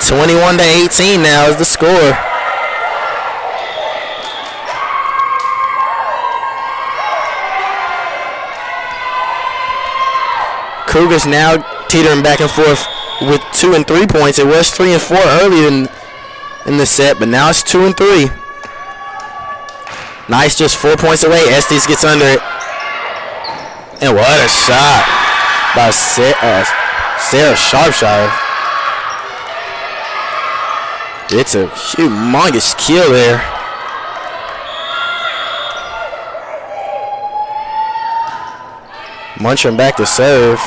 21-18 now is the score. Cougars now teetering back and forth with 2 and 3 points. It was 3 and 4 earlier in the set, but now it's 2 and 3. Nice, just 4 points away. Estes gets under it. And what a shot by Sarah Sharpshire. It's a humongous kill there. Muntrin back to serve.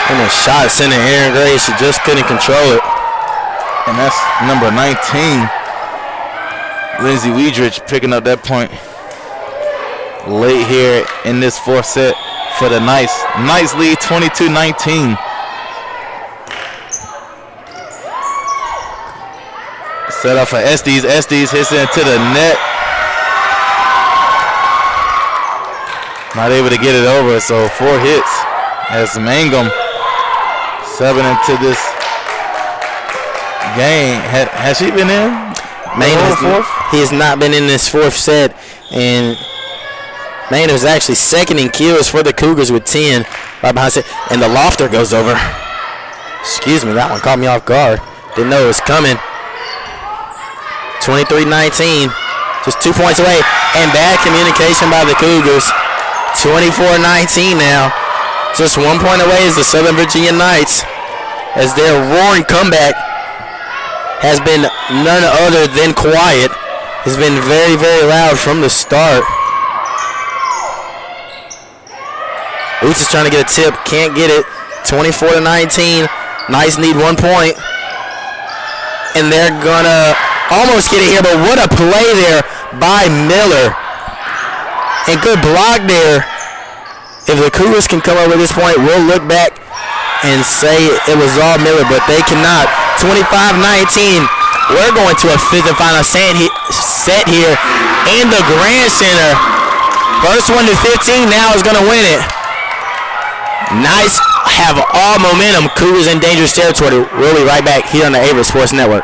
And a shot sending Aaron Gray. She just couldn't control it. And that's number 19, Lindsay Weidrich, picking up that point late here in this fourth set for the Knights. Knights lead 22-19. Set up for Estes. Estes hits it into the net. Not able to get it over, so 4 hits as Mangum 7 into this game. Has she been in? He has not been in this fourth set, and Maynard is actually second in kills for the Cougars with 10 right behind set, and the lofter goes over. Excuse me, that one caught me off guard. Didn't know it was coming. 23-19, just 2 points away, and bad communication by the Cougars. 24-19 now. Just 1 point away is the Southern Virginia Knights, as their roaring comeback has been none other than quiet. Has been very, very loud from the start. Utes is trying to get a tip. Can't get it. 24-19. Knights need 1 point. And they're going to almost get it here, but what a play there by Miller. And good block there. If the Cougars can come up with this point, we'll look back and say it was all Miller, but they cannot. 25-19. We're going to a fifth and final set here in the Grand Center. First one to 15 now is going to win it. Knights have all momentum. Cougars in dangerous territory. We'll be right back here on the Averett Sports Network.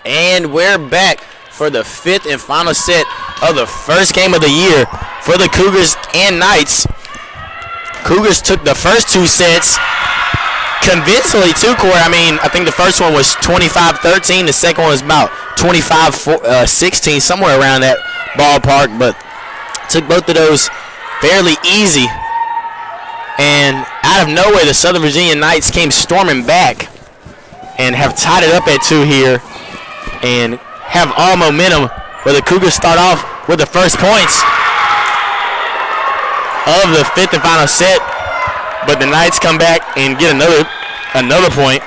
And we're back for the fifth and final set of the first game of the year for the Cougars and Knights. Cougars took the first two sets convincingly too, Corey. I mean, I think the first one was 25-13. The second one was about 25-16, somewhere around that ballpark, but took both of those fairly easy. And out of nowhere, the Southern Virginia Knights came storming back and have tied it up at 2 here and have all momentum, where the Cougars start off with the first points of the fifth and final set, but the Knights come back and get another point.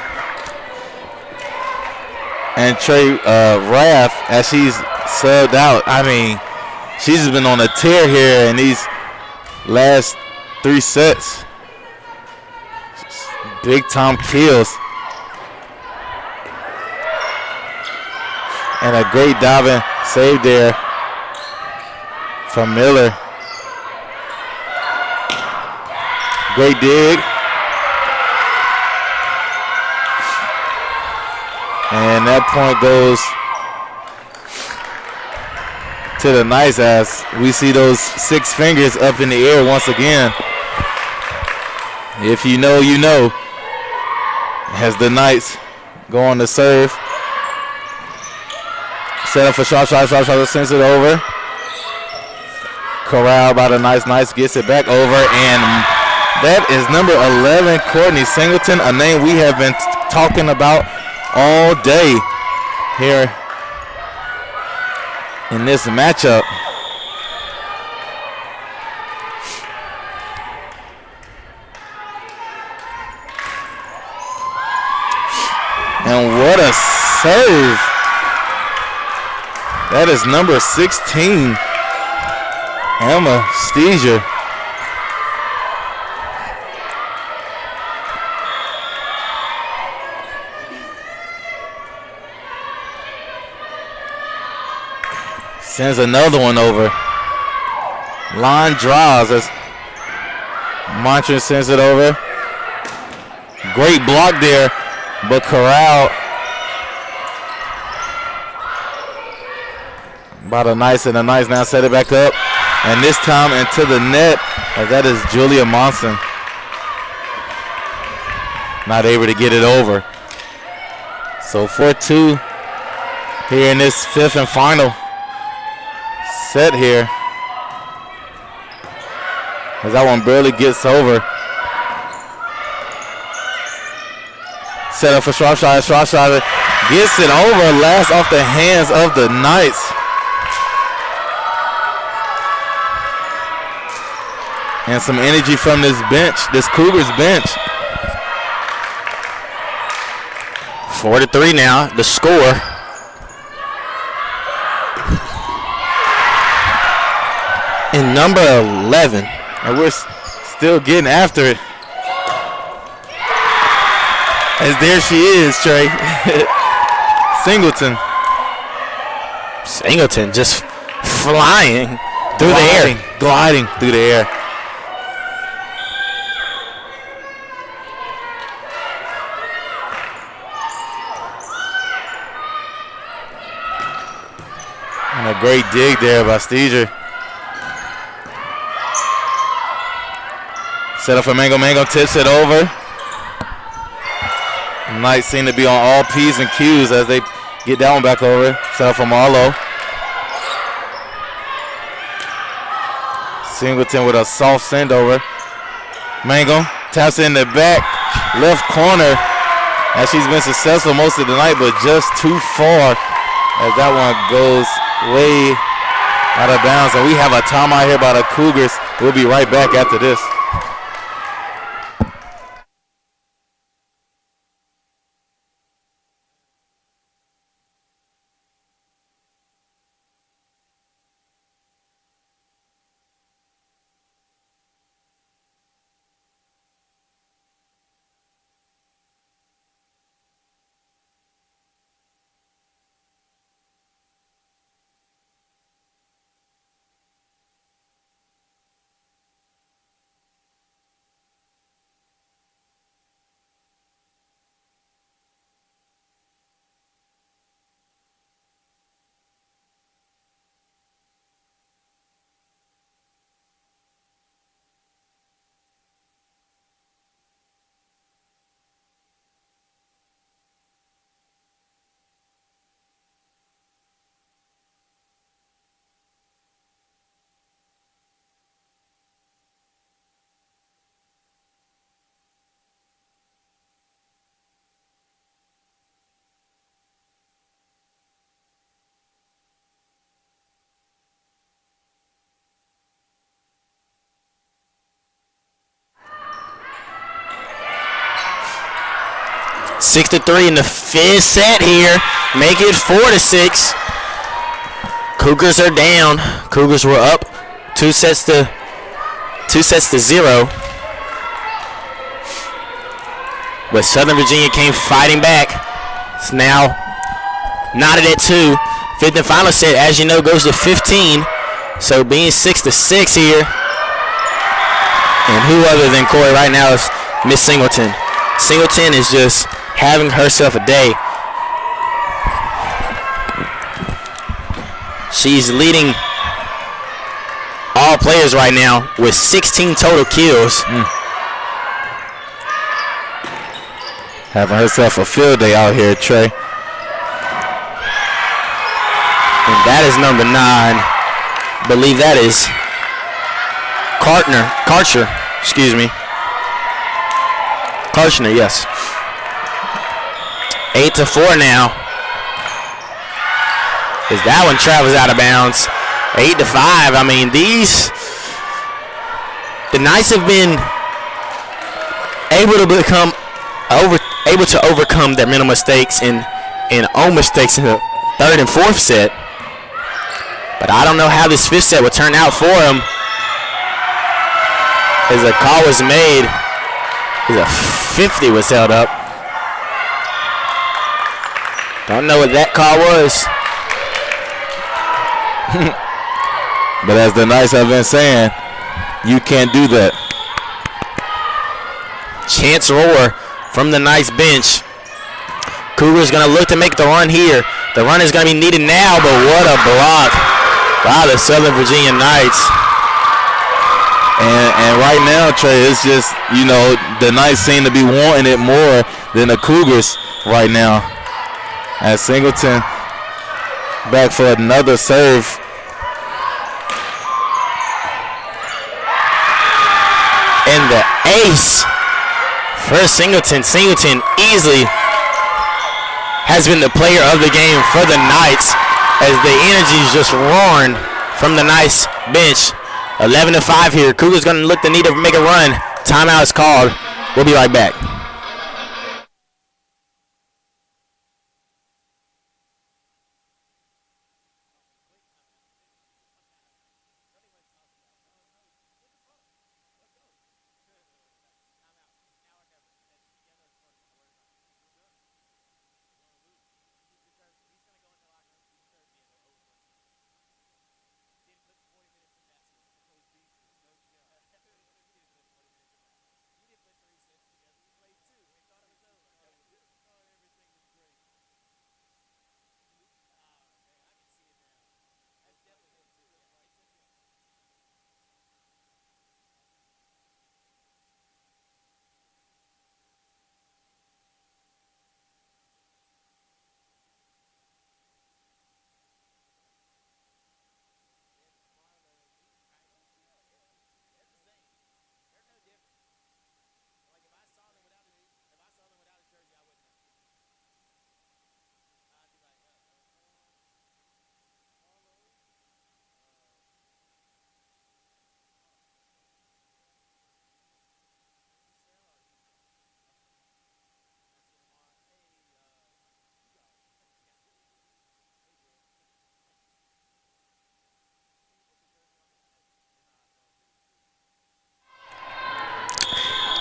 And Trey Raff, as she's subbed out, I mean, she's just been on a tear here in these last 3 sets. Big time kills. And a great diving save there from Miller. Great dig. And that point goes to the Knights as we see those 6 fingers up in the air once again. If you know, you know. As the Knights go on to serve. Set up for shot, sends it over. Corral by the Knights gets it back over, and that is number 11, Courtney Singleton, a name we have been talking about all day here in this matchup. And what a serve. That is number 16, Emma Steger. Sends another one over. Line draws as Montrose sends it over. Great block there, but Corral by the Knights, and the Knights now set it back up. And this time into the net, as that is Julia Monson. Not able to get it over. So 4-2 here in this 5th and final set here. As that one barely gets over. Set up for Shropshire. Shropshire gets it over, last off the hands of the Knights. And some energy from this bench, this Cougars bench. 4-3 now, the score. And number 11. And we're still getting after it. As there she is, Trey. Singleton. Singleton just flying through the air. Gliding through the air. And a great dig there by Steger. Set up for Mango. Mango tips it over. Knights seem to be on all P's and Q's as they get that one back over. Set up for Marlowe. Singleton with a soft send over. Mango taps it in the back left corner as she's been successful most of the night, but just too far as that one goes way out of bounds. And we have a timeout here by the Cougars. We'll be right back after this. 6-3 in the fifth set here. Make it 4-6. Cougars are down. Cougars were up 2 sets to 0. But Southern Virginia came fighting back. It's now knotted at 2. Fifth and final set, as you know, goes to 15. So being 6-6 here. And who other than Corey right now is Miss Singleton. Singleton is just having herself a day. She's leading all players right now with 16 total kills. Having herself a field day out here, Trey. And that is number 9. I believe that is Karcher, excuse me. Karchner, yes. 8-4 now. As that one travels out of bounds. 8-5. I mean, the Knights have been able to overcome their mental mistakes and own mistakes in the third and fourth set. But I don't know how this fifth set will turn out for them. As a call was made, as a 50 was held up. Don't know what that call was. But as the Knights have been saying, you can't do that. Chance roar from the Knights bench. Cougars going to look to make the run here. The run is going to be needed now, but what a block by the Southern Virginia Knights. And right now, Trey, it's just, the Knights seem to be wanting it more than the Cougars right now. As Singleton back for another serve. And the ace for Singleton. Singleton easily has been the player of the game for the Knights as the energy is just roaring from the Knights bench. 11-5 here. Cougars going to look to need to make a run. Timeout is called. We'll be right back.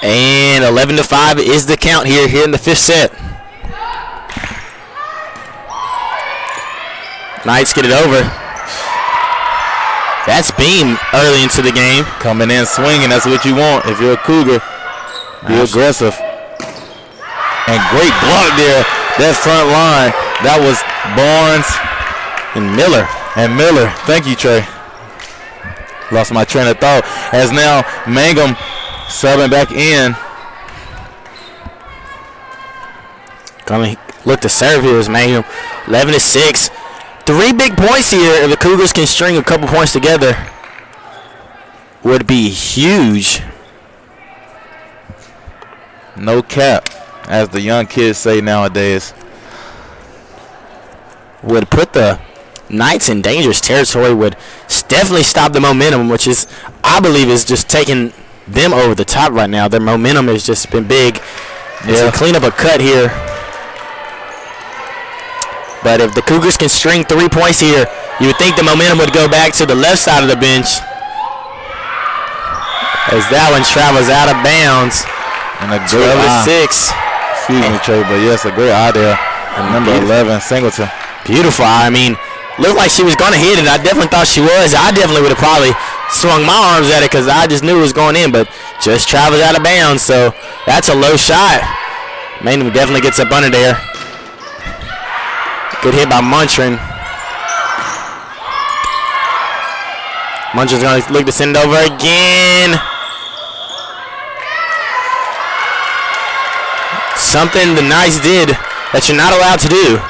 And 11-5 is the count here in the fifth set. Knights get it over. That's Beam early into the game. Coming in swinging, that's what you want. If you're a Cougar, be aggressive. And great block there. That front line, that was Barnes And Miller. Thank you, Trey. Lost my train of thought. As now Mangum subbing back in. Gonna look to serve here is Mangum. 11-6. 3 big points here. If the Cougars can string a couple points together, would be huge. No cap, as the young kids say nowadays. Would put the Knights in dangerous territory. Would definitely stop the momentum, which is, I believe, is just taking them over the top right now. Their momentum has just been big. Yeah. Clean up a cut here. But if the Cougars can string 3 points here, you would think the momentum would go back to the left side of the bench. As that one travels out of bounds. And a great 12-6. Excuse me, Trey, but yes, a great eye there. And number 11, Singleton. Beautiful. I mean, looked like she was going to hit it. I definitely thought she was. I definitely would have probably swung my arms at it because I just knew it was going in, but just travels out of bounds. So that's a low shot. Maynard definitely gets up under there. Good hit by Muntrin. Muntrin's going to look to send it over again. Something the Knights did that you're not allowed to do.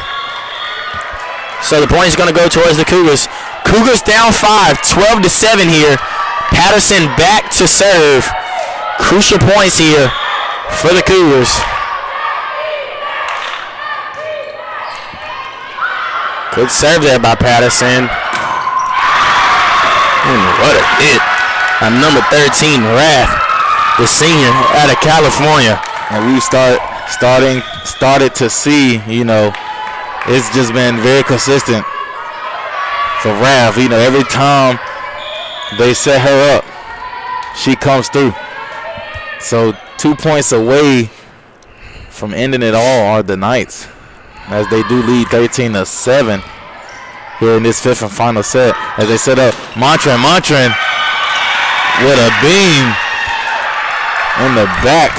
So the point is going to go towards the Cougars. Cougars down 5, 12-7 here. Patterson back to serve. Crucial points here for the Cougars. Good serve there by Patterson. What a hit by number 13, Rath, the senior out of California. And we started to see, it's just been very consistent for Rath. Every time they set her up, she comes through. So 2 points away from ending it all are the Knights, as they do lead 13-7 here in this fifth and final set. As they set up Montran with a beam in the back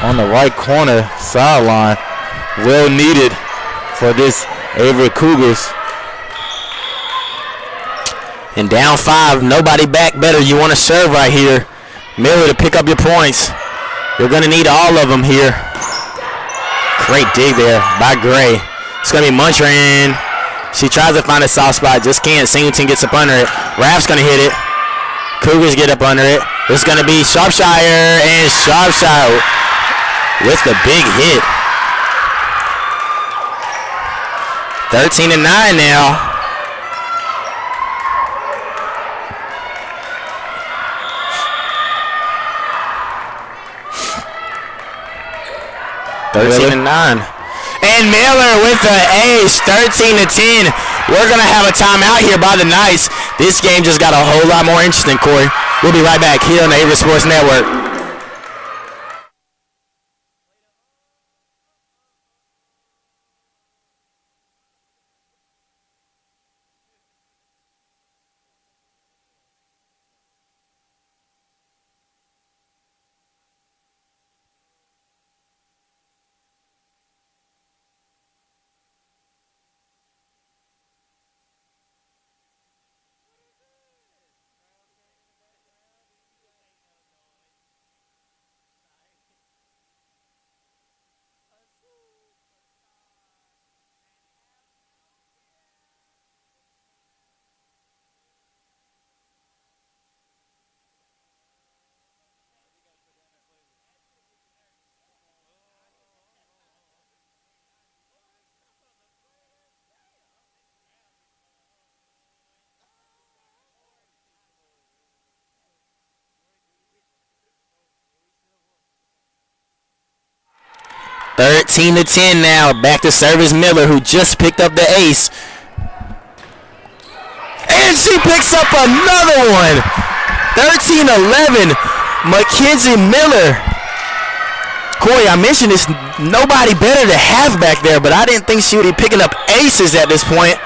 on the right corner sideline. Well needed for this Averett Cougars. And down 5, nobody back better. You want to serve right here. Miller to pick up your points. You're going to need all of them here. Great dig there by Gray. It's going to be Muntrin. She tries to find a soft spot, just can't. Singleton gets up under it. Raff's going to hit it. Cougars get up under it. It's going to be Sharpshire, and Sharpshire with the big hit. 13-9 now. And Miller with the ace, 13-10. We're going to have a timeout here by the Knights. This game just got a whole lot more interesting, Corey. We'll be right back here on the Averett Sports Network. (13-10) now. Back to service Miller, who just picked up the ace. And she picks up another one. 13-11. Mackenzie Miller. Corey, I mentioned this, nobody better to have back there, but I didn't think she would be picking up aces at this point.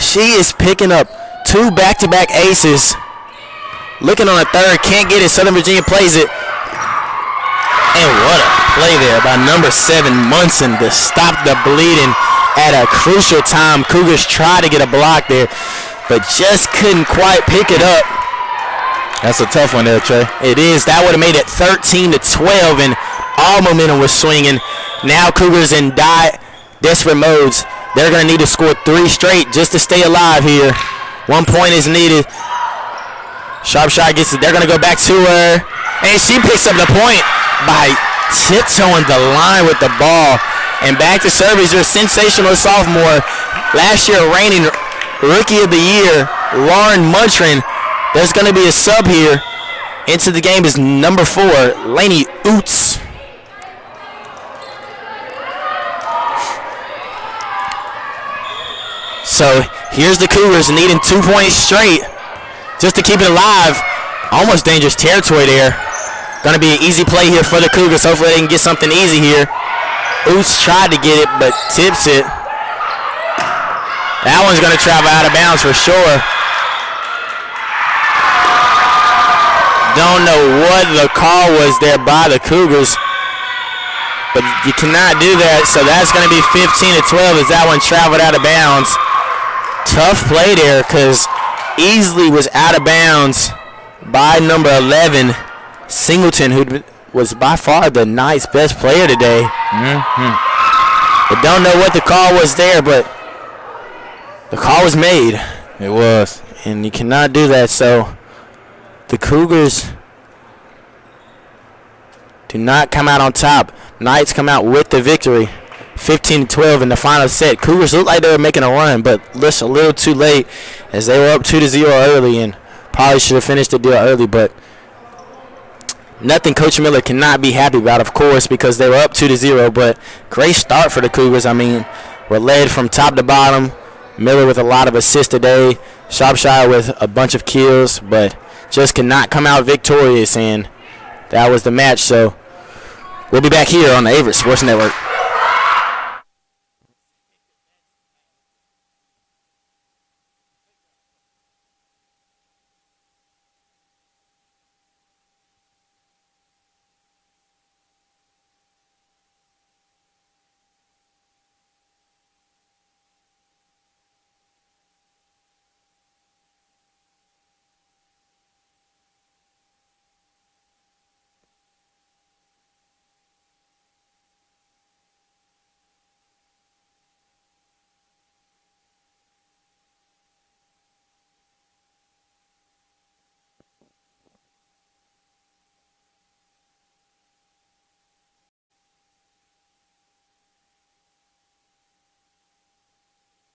She is picking up 2 back-to-back aces. Looking on a third, can't get it. Southern Virginia plays it. And what a play there by number 7, Munson, to stop the bleeding at a crucial time. Cougars tried to get a block there, but just couldn't quite pick it up. That's a tough one there, Trey. It is. That would have made it 13-12, and all momentum was swinging. Now Cougars in desperate modes. They're going to need to score 3 straight just to stay alive here. 1 point is needed. Sharpshire gets it. They're going to go back to her, and she picks up the point by tiptoeing the line with the ball. And back to service, your sensational sophomore, last year reigning Rookie of the Year, Lauren Muntrin. There's going to be a sub here. Into the game is number 4, Lainey Oots. So here's the Cougars needing 2 points straight just to keep it alive. Almost dangerous territory there. Going to be an easy play here for the Cougars. Hopefully they can get something easy here. Oos tried to get it, but tips it. That one's going to travel out of bounds for sure. Don't know what the call was there by the Cougars, but you cannot do that. So that's going to be 15-12 as that one traveled out of bounds. Tough play there because Easley was out of bounds by number 11, Singleton, who was by far the Knights' best player today. I don't know what the call was there, but the call was made. It was. And you cannot do that. So the Cougars do not come out on top. Knights come out with the victory. 15-12 in the final set. Cougars looked like they were making a run, but just a little too late as they were up 2-0 early and probably should have finished the deal early, but nothing Coach Miller cannot be happy about, of course, because they were up 2-0, but great start for the Cougars. I mean, we're led from top to bottom. Miller with a lot of assists today. Shropshire with a bunch of kills, but just cannot come out victorious, and that was the match. So we'll be back here on the Averett Sports Network.